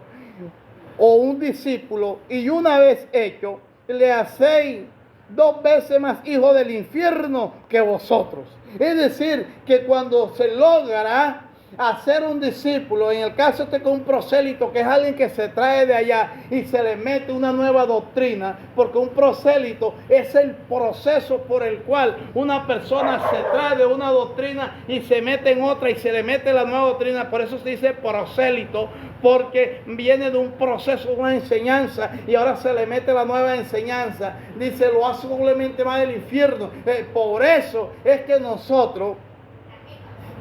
Speaker 1: o un discípulo, y una vez hecho, le hacéis 2 veces más hijo del infierno que vosotros. Es decir, que cuando se logra hacer un discípulo, en el caso con un prosélito, que es alguien que se trae de allá y se le mete una nueva doctrina, porque un prosélito es el proceso por el cual una persona se trae de una doctrina y se mete en otra y se le mete la nueva doctrina. Por eso se dice prosélito, porque viene de un proceso, una enseñanza, y ahora se le mete la nueva enseñanza. Dice, lo hace doblemente más del infierno. Por eso es que nosotros,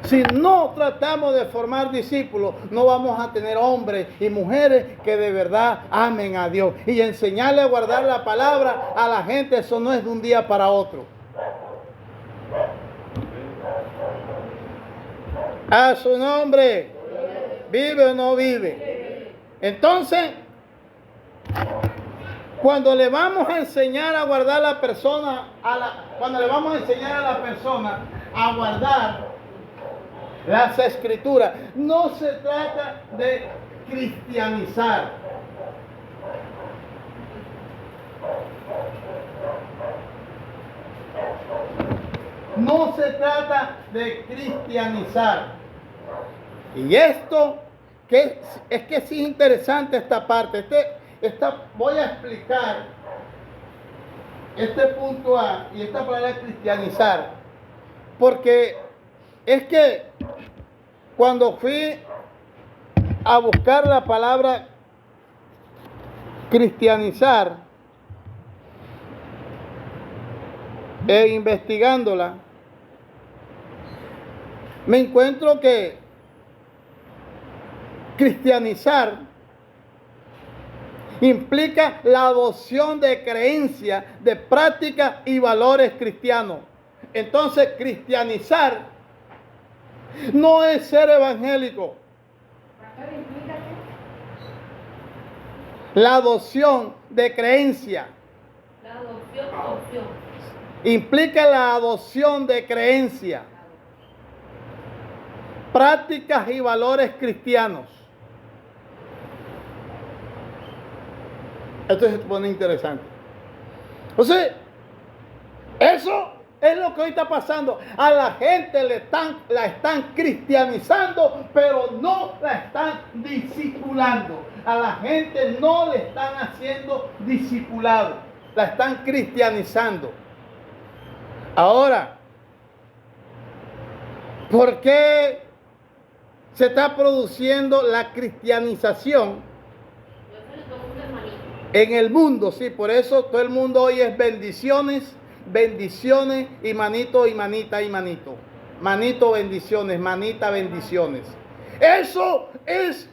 Speaker 1: si no tratamos de formar discípulos, no vamos a tener hombres y mujeres que de verdad amen a Dios. Y enseñarle a guardar la palabra a la gente, eso no es de un día para otro. A su nombre. ¿Vive o no vive? Entonces, cuando le vamos a enseñar a guardar la persona, cuando le vamos a enseñar a la persona a guardar las escrituras, no se trata de cristianizar. No se trata de cristianizar. Y esto, que es interesante esta parte. Voy a explicar este punto A y esta palabra cristianizar. Porque es que cuando fui a buscar la palabra cristianizar e investigándola, me encuentro que cristianizar implica la adopción de creencias, de prácticas y valores cristianos. Entonces, cristianizar no es ser evangélico. La adopción de creencia.
Speaker 6: La adopción.
Speaker 1: Implica la adopción de creencia, prácticas y valores cristianos. Esto se pone interesante. O sea, eso es lo que hoy está pasando. A la gente la están cristianizando, pero no la están discipulando. A la gente no le están haciendo discipulado. La están cristianizando. Ahora, ¿por qué se está produciendo la cristianización en el mundo? Sí, por eso todo el mundo hoy es bendiciones, bendiciones y manito y manita y manito. Manito bendiciones, manita bendiciones. Eso es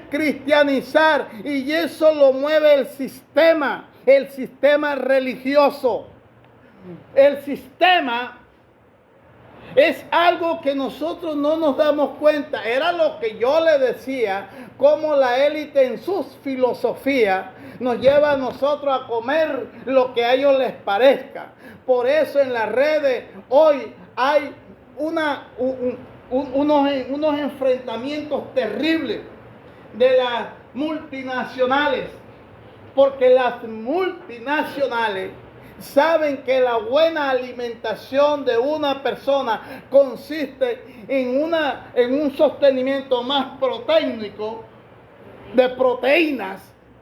Speaker 1: cristianizar, y eso lo mueve el sistema religioso. El sistema es algo que nosotros no nos damos cuenta. Era lo que yo le decía, cómo la élite en sus filosofías nos lleva a nosotros a comer lo que a ellos les parezca. Por eso en las redes hoy hay unos enfrentamientos terribles de las multinacionales, porque las multinacionales saben que la buena alimentación de una persona consiste en un sostenimiento más proteínico, de proteínas,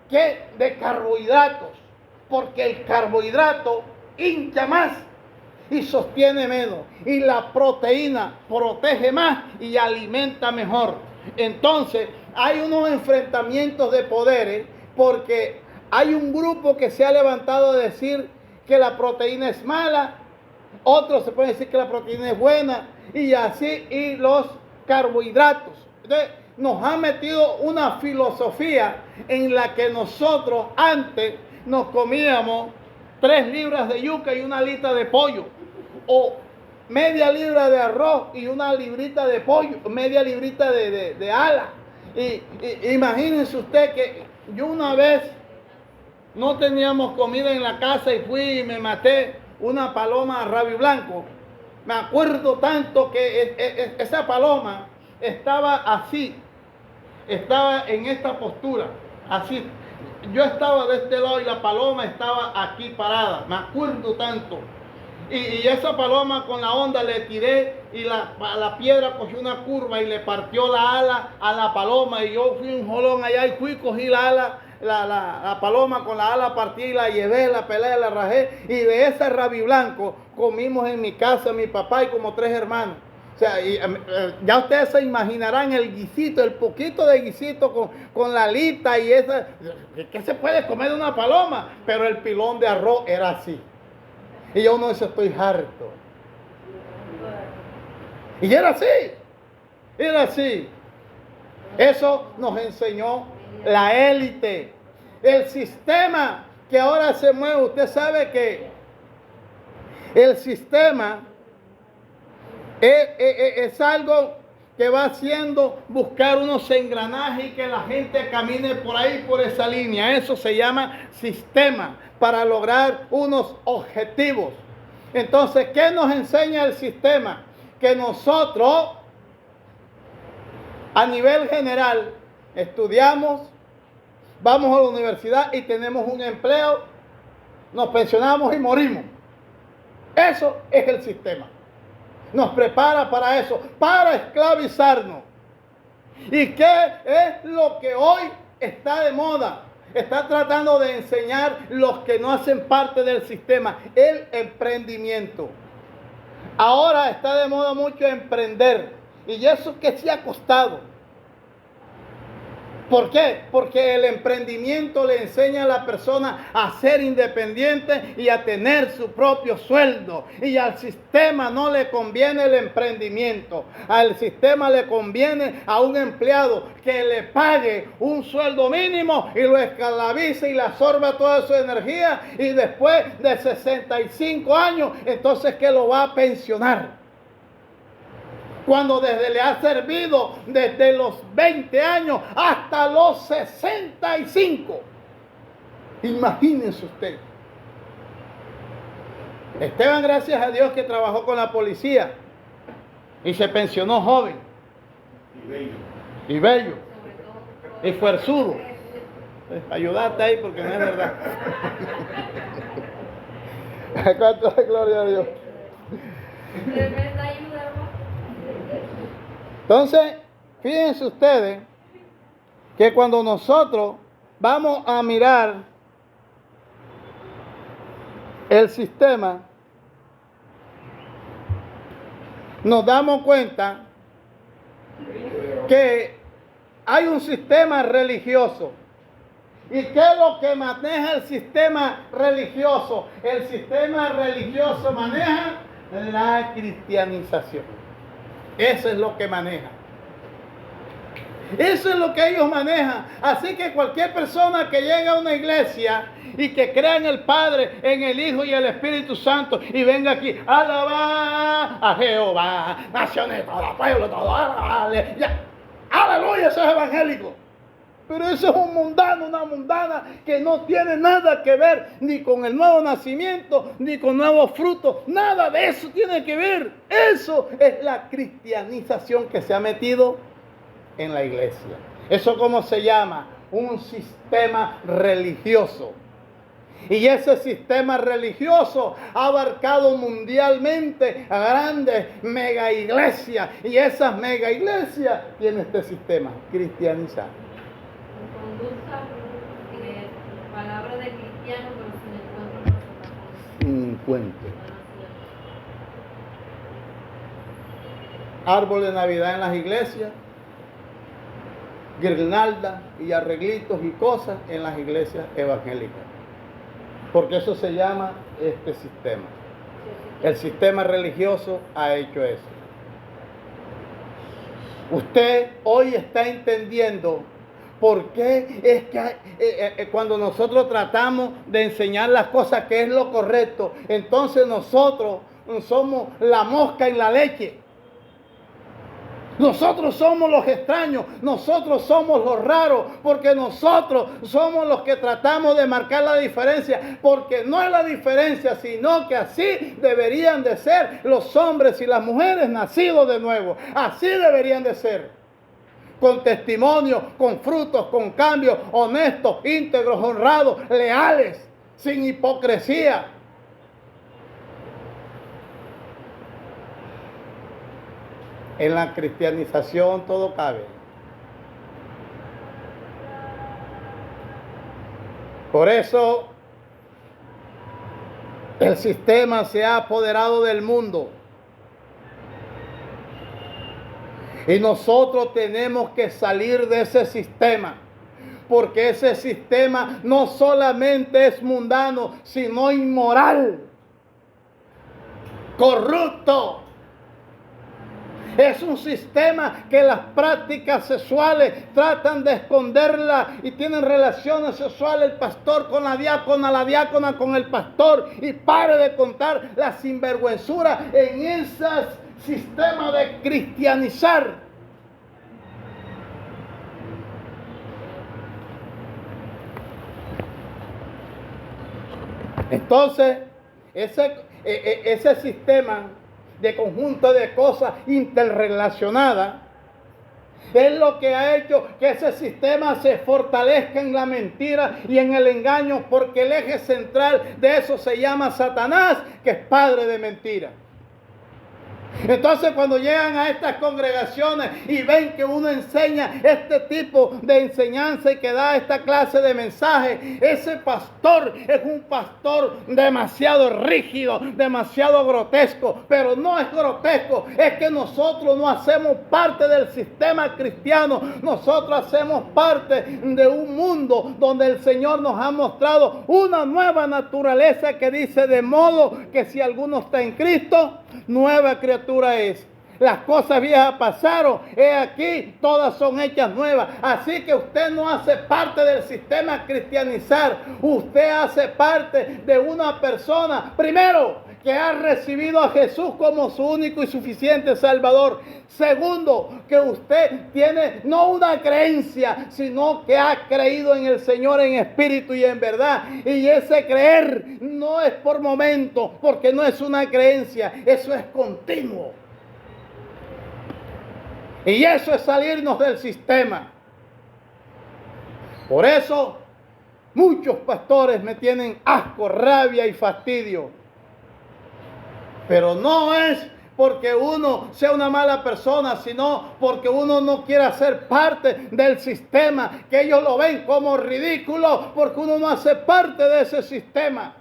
Speaker 1: que de carbohidratos, porque el carbohidrato hincha más y sostiene menos, y la proteína protege más y alimenta mejor. Entonces hay unos enfrentamientos de poderes, porque hay un grupo que se ha levantado a decir que la proteína es mala, otros se pueden decir que la proteína es buena, y así, y los carbohidratos. Entonces, nos ha metido una filosofía en la que nosotros antes nos comíamos 3 libras de yuca y 1 libra de pollo, o media libra de arroz y 1 librita de pollo, media librita de ala. Imagínense usted que yo una vez no teníamos comida en la casa y fui y me maté una paloma rabio blanco. Me acuerdo tanto que esa paloma estaba así, estaba en esta postura, así. Yo estaba de este lado y la paloma estaba aquí parada. Me acuerdo tanto. Y esa paloma con la onda le tiré y la piedra cogió una curva y le partió la ala a la paloma. Y yo fui un jolón allá y fui, cogí la ala, la paloma con la ala partí y la llevé, la pelé, la rajé. Y de ese rabí blanco comimos en mi casa mi papá y como 3 hermanos. O sea, ya ustedes se imaginarán el guisito, el poquito de guisito con la alita y esa. ¿Qué se puede comer de una paloma? Pero el pilón de arroz era así. Y yo no estoy harto. Y era así. Era así. Eso nos enseñó la élite. El sistema que ahora se mueve. Usted sabe que el sistema es algo que va haciendo buscar unos engranajes y que la gente camine por ahí, por esa línea. Eso se llama sistema, para lograr unos objetivos. Entonces, ¿qué nos enseña el sistema? Que nosotros, a nivel general, estudiamos, vamos a la universidad y tenemos un empleo, nos pensionamos y morimos. Eso es el sistema. Nos prepara para eso, para esclavizarnos. ¿Y qué es lo que hoy está de moda? Está tratando de enseñar los que no hacen parte del sistema, el emprendimiento. Ahora está de moda mucho emprender. Y eso que sí ha costado. ¿Por qué? Porque el emprendimiento le enseña a la persona a ser independiente y a tener su propio sueldo. Y al sistema no le conviene el emprendimiento. Al sistema le conviene a un empleado que le pague un sueldo mínimo y lo esclavice y le absorba toda su energía. Y después de 65 años, entonces que lo va a pensionar. Cuando desde le ha servido desde los 20 años hasta los 65. Imagínense usted. Esteban, gracias a Dios que trabajó con la policía y se pensionó joven. Y bello. Y fuerzudo. Ayúdate ahí porque no es verdad. ¿Cuánto de gloria a Dios?
Speaker 6: Tremenda ayuda, hermano.
Speaker 1: Entonces, fíjense ustedes que cuando nosotros vamos a mirar el sistema, nos damos cuenta que hay un sistema religioso. ¿Y qué es lo que maneja el sistema religioso? El sistema religioso maneja la cristianización. Eso es lo que maneja. Eso es lo que ellos manejan. Así que cualquier persona que llegue a una iglesia y que crea en el Padre, en el Hijo y el Espíritu Santo y venga aquí, alaba a Jehová, naciones, todo pueblo, todo, aleluya, eso es evangélico. Pero eso es un mundano, una mundana que no tiene nada que ver ni con el nuevo nacimiento, ni con nuevos frutos. Nada de eso tiene que ver. Eso es la cristianización que se ha metido en la iglesia. ¿Eso cómo se llama? Un sistema religioso. Y ese sistema religioso ha abarcado mundialmente a grandes mega iglesias. Y esas mega iglesias tienen este sistema cristianizado.
Speaker 6: Conducta, palabra de cristiano, pero sin
Speaker 1: encuentro. Árbol de Navidad en las iglesias, guirnaldas y arreglitos y cosas en las iglesias evangélicas. Porque eso se llama este sistema. El sistema religioso ha hecho eso. Usted hoy está entendiendo por qué es que cuando nosotros tratamos de enseñar las cosas que es lo correcto, entonces nosotros somos la mosca en la leche. Nosotros somos los extraños, nosotros somos los raros, porque nosotros somos los que tratamos de marcar la diferencia, porque no es la diferencia, sino que así deberían de ser los hombres y las mujeres nacidos de nuevo. Así deberían de ser. Con testimonio, con frutos, con cambios, honestos, íntegros, honrados, leales, sin hipocresía. En la cristianización todo cabe. Por eso el sistema se ha apoderado del mundo. Y nosotros tenemos que salir de ese sistema. Porque ese sistema no solamente es mundano, sino inmoral, corrupto. Es un sistema que las prácticas sexuales tratan de esconderla y tienen relaciones sexuales el pastor con la diácona con el pastor. Y pare de contar la sinvergüenzura en ese sistema de cristianizar. Entonces, ese sistema de conjunto de cosas interrelacionadas es lo que ha hecho que ese sistema se fortalezca en la mentira y en el engaño, porque el eje central de eso se llama Satanás, que es padre de mentira. Entonces, cuando llegan a estas congregaciones y ven que uno enseña este tipo de enseñanza y que da esta clase de mensaje, ese pastor es un pastor demasiado rígido, demasiado grotesco. Pero no es grotesco, es que nosotros no hacemos parte del sistema cristiano. Nosotros hacemos parte de un mundo donde el Señor nos ha mostrado una nueva naturaleza que dice: de modo que si alguno está en Cristo, nueva criatura es. Las cosas viejas pasaron, he aquí, todas son hechas nuevas. Así que usted no hace parte del sistema cristianizar. Usted hace parte de una persona, primero, que ha recibido a Jesús como su único y suficiente Salvador. Segundo, que usted tiene no una creencia, sino que ha creído en el Señor en espíritu y en verdad. Y ese creer no es por momento, porque no es una creencia, eso es continuo. Y eso es salirnos del sistema. Por eso muchos pastores me tienen asco, rabia y fastidio. Pero no es porque uno sea una mala persona, sino porque uno no quiere ser parte del sistema, que ellos lo ven como ridículo, porque uno no hace parte de ese sistema.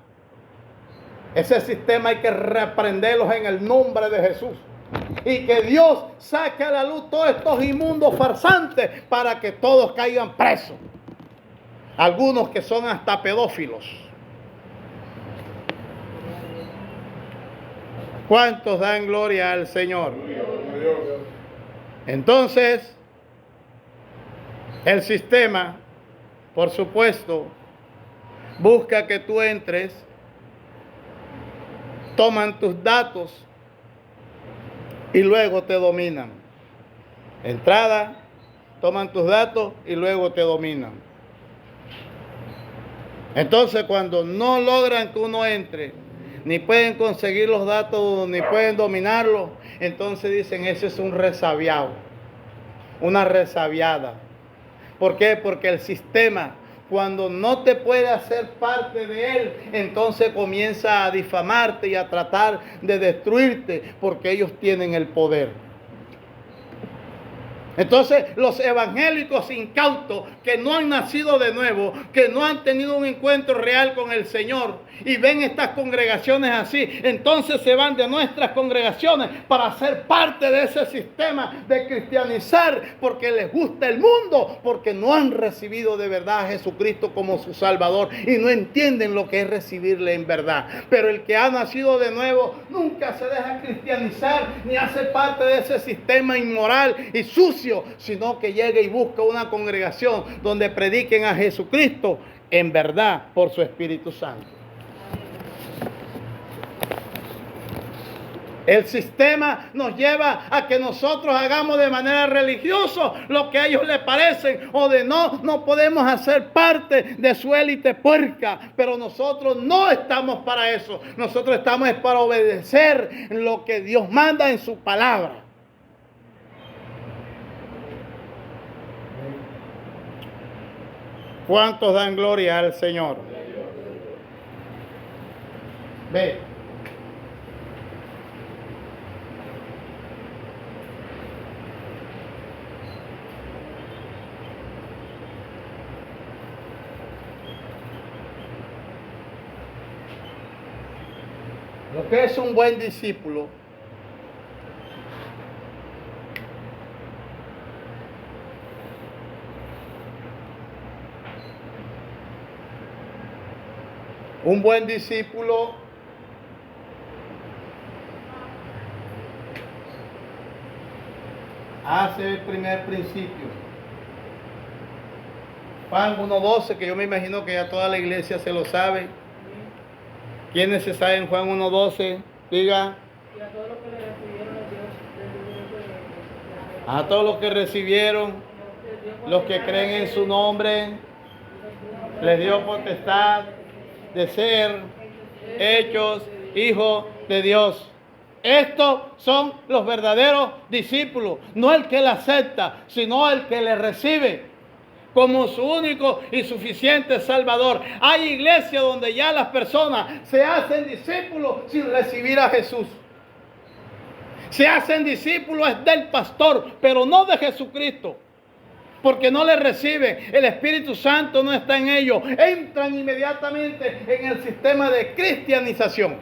Speaker 1: Ese sistema hay que reprenderlos en el nombre de Jesús. Y que Dios saque a la luz todos estos inmundos farsantes para que todos caigan presos. Algunos que son hasta pedófilos. ¿Cuántos dan gloria al Señor? Entonces, el sistema, por supuesto, busca que tú entres, toman tus datos y luego te dominan. Entrada, toman tus datos y luego te dominan. Entonces, cuando no logran que uno entre, ni pueden conseguir los datos, ni pueden dominarlos, entonces dicen: ese es un resabiado, una resabiada. ¿Por qué? Porque el sistema, cuando no te puede hacer parte de él, entonces comienza a difamarte y a tratar de destruirte, porque ellos tienen el poder. Entonces, los evangélicos incautos que no han nacido de nuevo, que no han tenido un encuentro real con el Señor y ven estas congregaciones así, entonces se van de nuestras congregaciones para ser parte de ese sistema de cristianizar, porque les gusta el mundo, porque no han recibido de verdad a Jesucristo como su Salvador y no entienden lo que es recibirle en verdad. Pero el que ha nacido de nuevo nunca se deja cristianizar ni hace parte de ese sistema inmoral y sucio, sino que llega y busca una congregación donde prediquen a Jesucristo en verdad por su Espíritu Santo. El sistema nos lleva a que nosotros hagamos de manera religiosa lo que a ellos les parece, o de no podemos hacer parte de su élite puerca. Pero nosotros no estamos para eso. Nosotros estamos para obedecer lo que Dios manda en su palabra. ¿Cuántos dan gloria al Señor? Ve. Lo que es un buen discípulo hace el primer principio. Juan 1:12, que yo me imagino que ya toda la iglesia se lo sabe. ¿Quiénes se saben Juan 1:12? Diga.
Speaker 4: Y a todos los que le recibieron a Dios,
Speaker 1: A todos los que recibieron, los que creen en su nombre, les dio potestad de ser hechos hijos de Dios. Estos son los verdaderos discípulos, no el que le acepta, sino el que le recibe como su único y suficiente Salvador. Hay iglesias donde ya las personas se hacen discípulos sin recibir a Jesús. Se hacen discípulos del pastor, pero no de Jesucristo, porque no le reciben. El Espíritu Santo no está en ellos. Entran inmediatamente en el sistema de cristianización.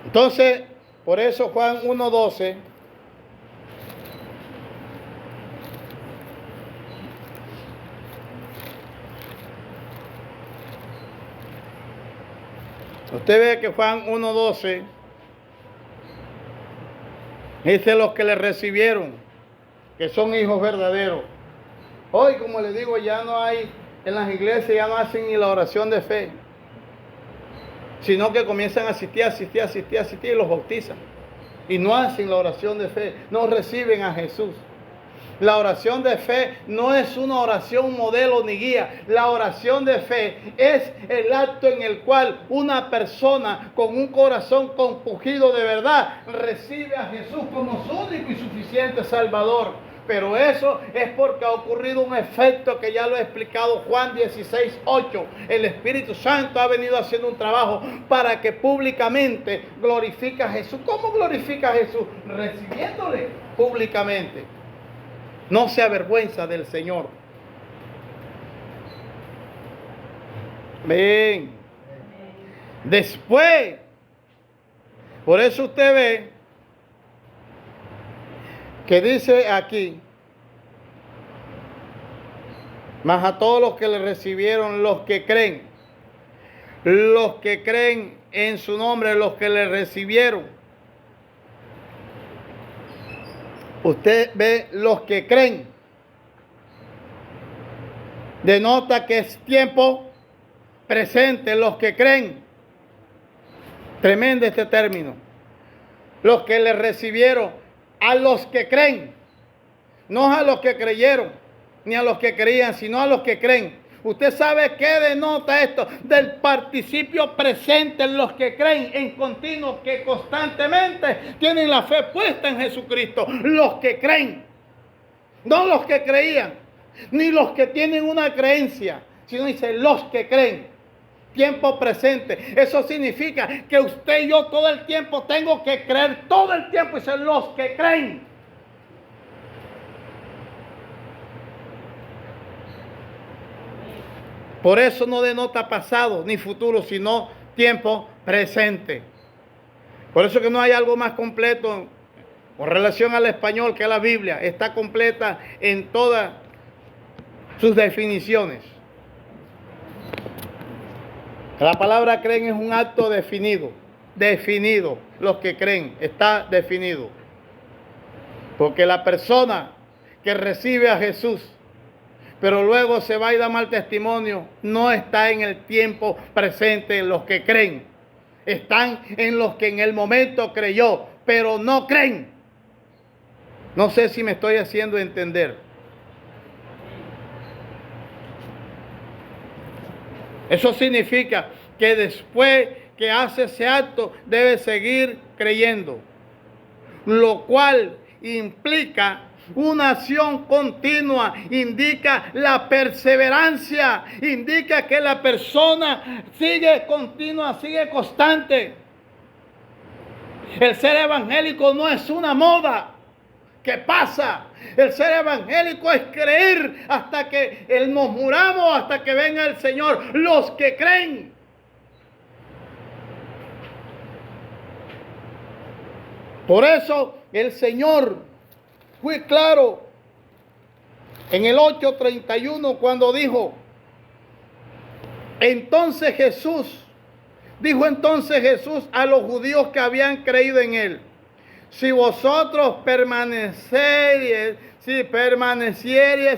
Speaker 1: Entonces, por eso Juan 1:12 usted ve que Juan 1:12 dice los que le recibieron, que son hijos verdaderos. Hoy, como les digo, ya no hay, en las iglesias ya no hacen ni la oración de fe, sino que comienzan a asistir y los bautizan. Y no hacen la oración de fe, no reciben a Jesús. La oración de fe no es una oración modelo ni guía. La oración de fe es el acto en el cual una persona con un corazón compungido de verdad recibe a Jesús como su único y suficiente Salvador. Pero eso es porque ha ocurrido un efecto que ya lo he explicado, Juan 16:8. El Espíritu Santo ha venido haciendo un trabajo para que públicamente glorifique a Jesús. ¿Cómo glorifica a Jesús? Recibiéndole públicamente. No se avergüenza del Señor. Bien. Después, por eso usted ve que dice aquí, mas a todos los que le recibieron, los que creen en su nombre, los que le recibieron. Usted ve los que creen. Denota que es tiempo presente, los que creen. Tremendo este término. Los que le recibieron. A los que creen, no a los que creyeron, ni a los que creían, sino a los que creen. ¿Usted sabe qué denota esto? Del participio presente en los que creen en continuo, que constantemente tienen la fe puesta en Jesucristo. Los que creen, no los que creían, ni los que tienen una creencia, sino dice los que creen. Tiempo presente. Eso significa que usted y yo todo el tiempo tengo que creer, todo el tiempo, y ser los que creen. Por eso no denota pasado ni futuro, sino tiempo presente. Por eso que no hay algo más completo con relación al español que la Biblia. Está completa en todas sus definiciones. La palabra creen es un acto definido. Definido. Los que creen, está definido. Porque la persona que recibe a Jesús, pero luego se va y da mal testimonio, no está en el tiempo presente en los que creen. Están en los que en el momento creyó, pero no creen. No sé si me estoy haciendo entender. Eso significa que después que hace ese acto debe seguir creyendo, lo cual implica una acción continua, indica la perseverancia, indica que la persona sigue continua, sigue constante. El ser evangélico no es una moda que pasa. El ser evangélico es creer hasta que nos muramos, hasta que venga el Señor. Los que creen. Por eso el Señor fue claro en el 8:31 cuando dijo, entonces Jesús a los judíos que habían creído en él, si vosotros permaneciereis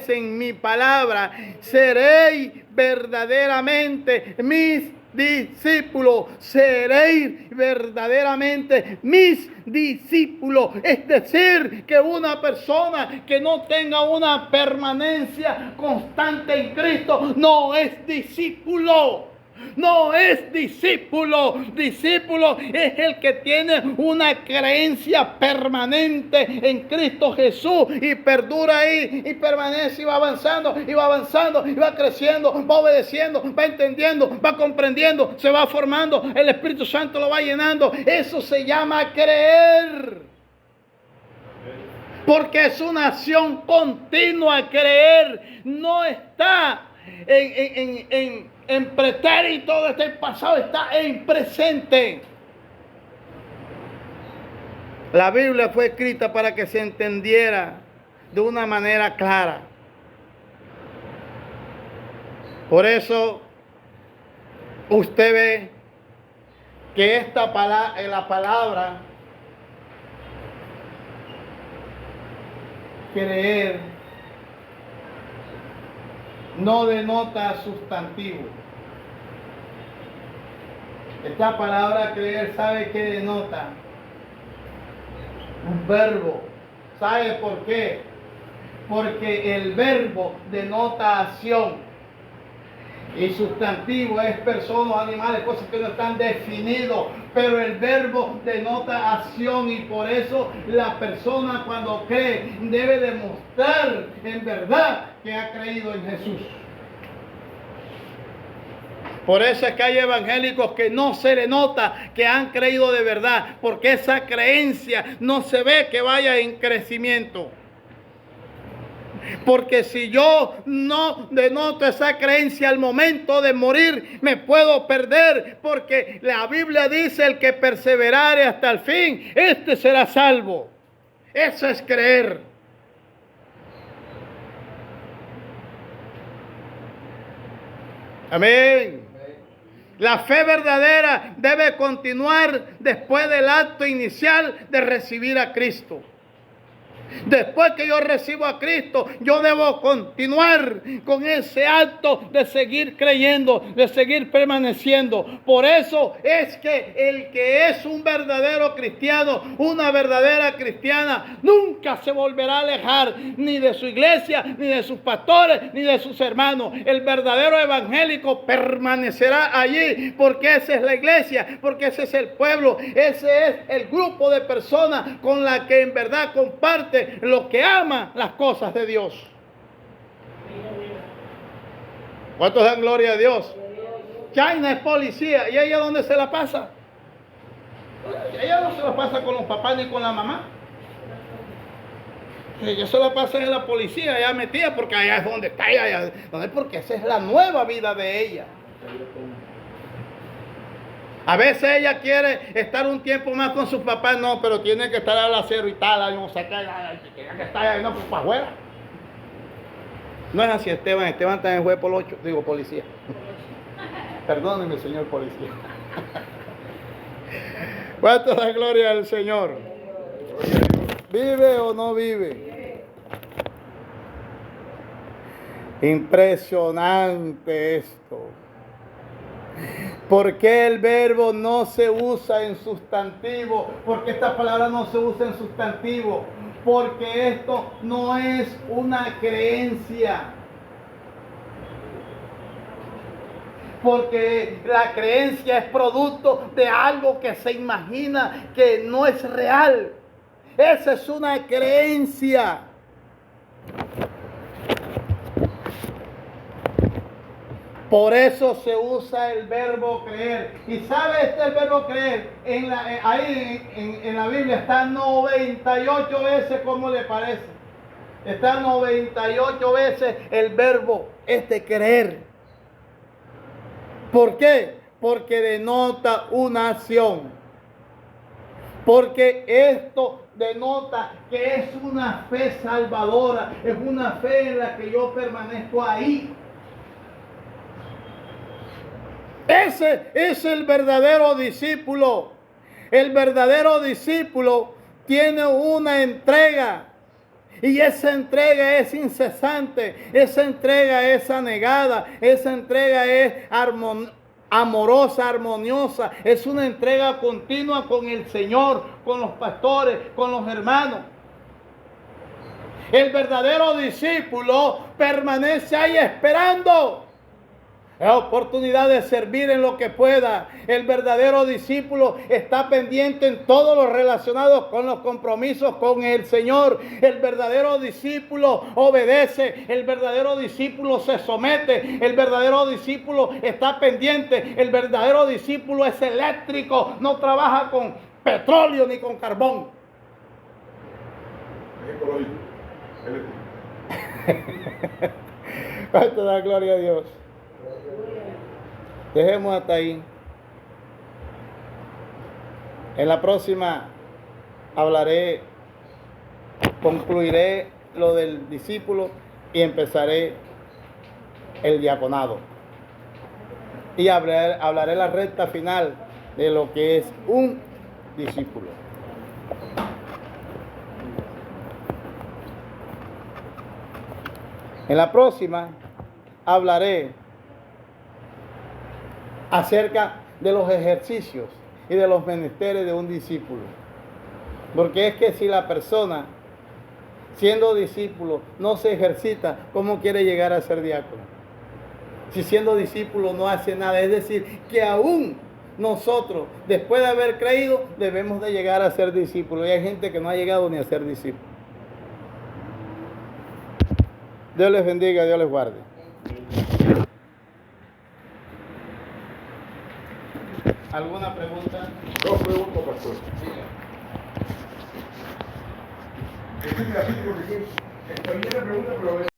Speaker 1: en mi palabra, seréis verdaderamente mis discípulos, seréis verdaderamente mis discípulos. Es decir, que una persona que no tenga una permanencia constante en Cristo no es discípulo. No es discípulo. Discípulo es el que tiene una creencia permanente en Cristo Jesús y perdura ahí y permanece y va avanzando y va creciendo, va obedeciendo, va entendiendo, va comprendiendo, se va formando, el Espíritu Santo lo va llenando. Eso se llama creer. Porque es una acción continua. Creer no está en pretérito, está en pasado, está en presente. La Biblia fue escrita para que se entendiera de una manera clara. Por eso usted ve que esta palabra, la palabra creer no denota sustantivo. Esta palabra creer, ¿sabe qué denota? Un verbo. ¿Sabe por qué? Porque el verbo denota acción. Y sustantivo es personas, animales, cosas que no están definidos. Pero el verbo denota acción y por eso la persona cuando cree debe demostrar en verdad que ha creído en Jesús. Por eso es que hay evangélicos que no se le nota que han creído de verdad, porque esa creencia no se ve que vaya en crecimiento. Porque si yo no denoto esa creencia al momento de morir, me puedo perder. Porque la Biblia dice, el que perseverare hasta el fin, este será salvo. Eso es creer. Amén. La fe verdadera debe continuar después del acto inicial de recibir a Cristo. Después que yo recibo a Cristo, yo debo continuar con ese acto de seguir creyendo, de seguir permaneciendo. Por eso es que el que es un verdadero cristiano, una verdadera cristiana, nunca se volverá a alejar ni de su iglesia, ni de sus pastores, ni de sus hermanos. El verdadero evangélico permanecerá allí, porque esa es la iglesia, porque ese es el pueblo, ese es el grupo de personas con la que en verdad comparte lo que ama las cosas de Dios. ¿Cuántos dan gloria a Dios? China es policía. ¿Y ella dónde se la pasa? Ella no se la pasa con los papás ni con la mamá. Ella se la pasa en la policía, allá metida, porque allá es donde está ella. Porque esa es la nueva vida de ella. A veces ella quiere estar un tiempo más con sus papás, no, pero tiene que estar al acero y tal, no sé qué, que está ahí, no, pues para afuera. No es así, Esteban también fue por 8, digo policía. Perdóneme, señor policía. ¿Cuánto da gloria al Señor? ¿Vive o no vive? Impresionante esto. ¿Por qué el verbo no se usa en sustantivo? ¿Por qué esta palabra no se usa en sustantivo? Porque esto no es una creencia. Porque la creencia es producto de algo que se imagina que no es real. Esa es una creencia. Por eso se usa el verbo creer. ¿Y sabe el verbo creer? Ahí en la Biblia está 98 veces, ¿cómo le parece? Está 98 veces el verbo creer. ¿Por qué? Porque denota una acción. Porque esto denota que es una fe salvadora. Es una fe en la que yo permanezco ahí. Ese es el verdadero discípulo. El verdadero discípulo tiene una entrega. Y esa entrega es incesante. Esa entrega es anegada. Esa entrega es amorosa, armoniosa. Es una entrega continua con el Señor, con los pastores, con los hermanos. El verdadero discípulo permanece ahí esperando la oportunidad de servir en lo que pueda. El verdadero discípulo está pendiente en todo lo relacionado con los compromisos con el Señor. El verdadero discípulo obedece. El verdadero discípulo se somete. El verdadero discípulo está pendiente. El verdadero discípulo es eléctrico. No trabaja con petróleo ni con carbón.
Speaker 3: Es ecológico.
Speaker 1: ¿Cuánto da gloria a Dios? Dejemos hasta ahí. En la próxima concluiré lo del discípulo y empezaré el diaconado. Y hablaré la recta final de lo que es un discípulo. En la próxima hablaré acerca de los ejercicios y de los menesteres de un discípulo. Porque es que si la persona, siendo discípulo, no se ejercita, ¿cómo quiere llegar a ser diácono? Si siendo discípulo no hace nada. Es decir, que aún nosotros, después de haber creído, debemos de llegar a ser discípulos. Y hay gente que no ha llegado ni a ser discípulo. Dios les bendiga, Dios les guarde. ¿Alguna pregunta?
Speaker 3: Dos preguntas, pastor. Este es mi artículo que está bien la pregunta, pero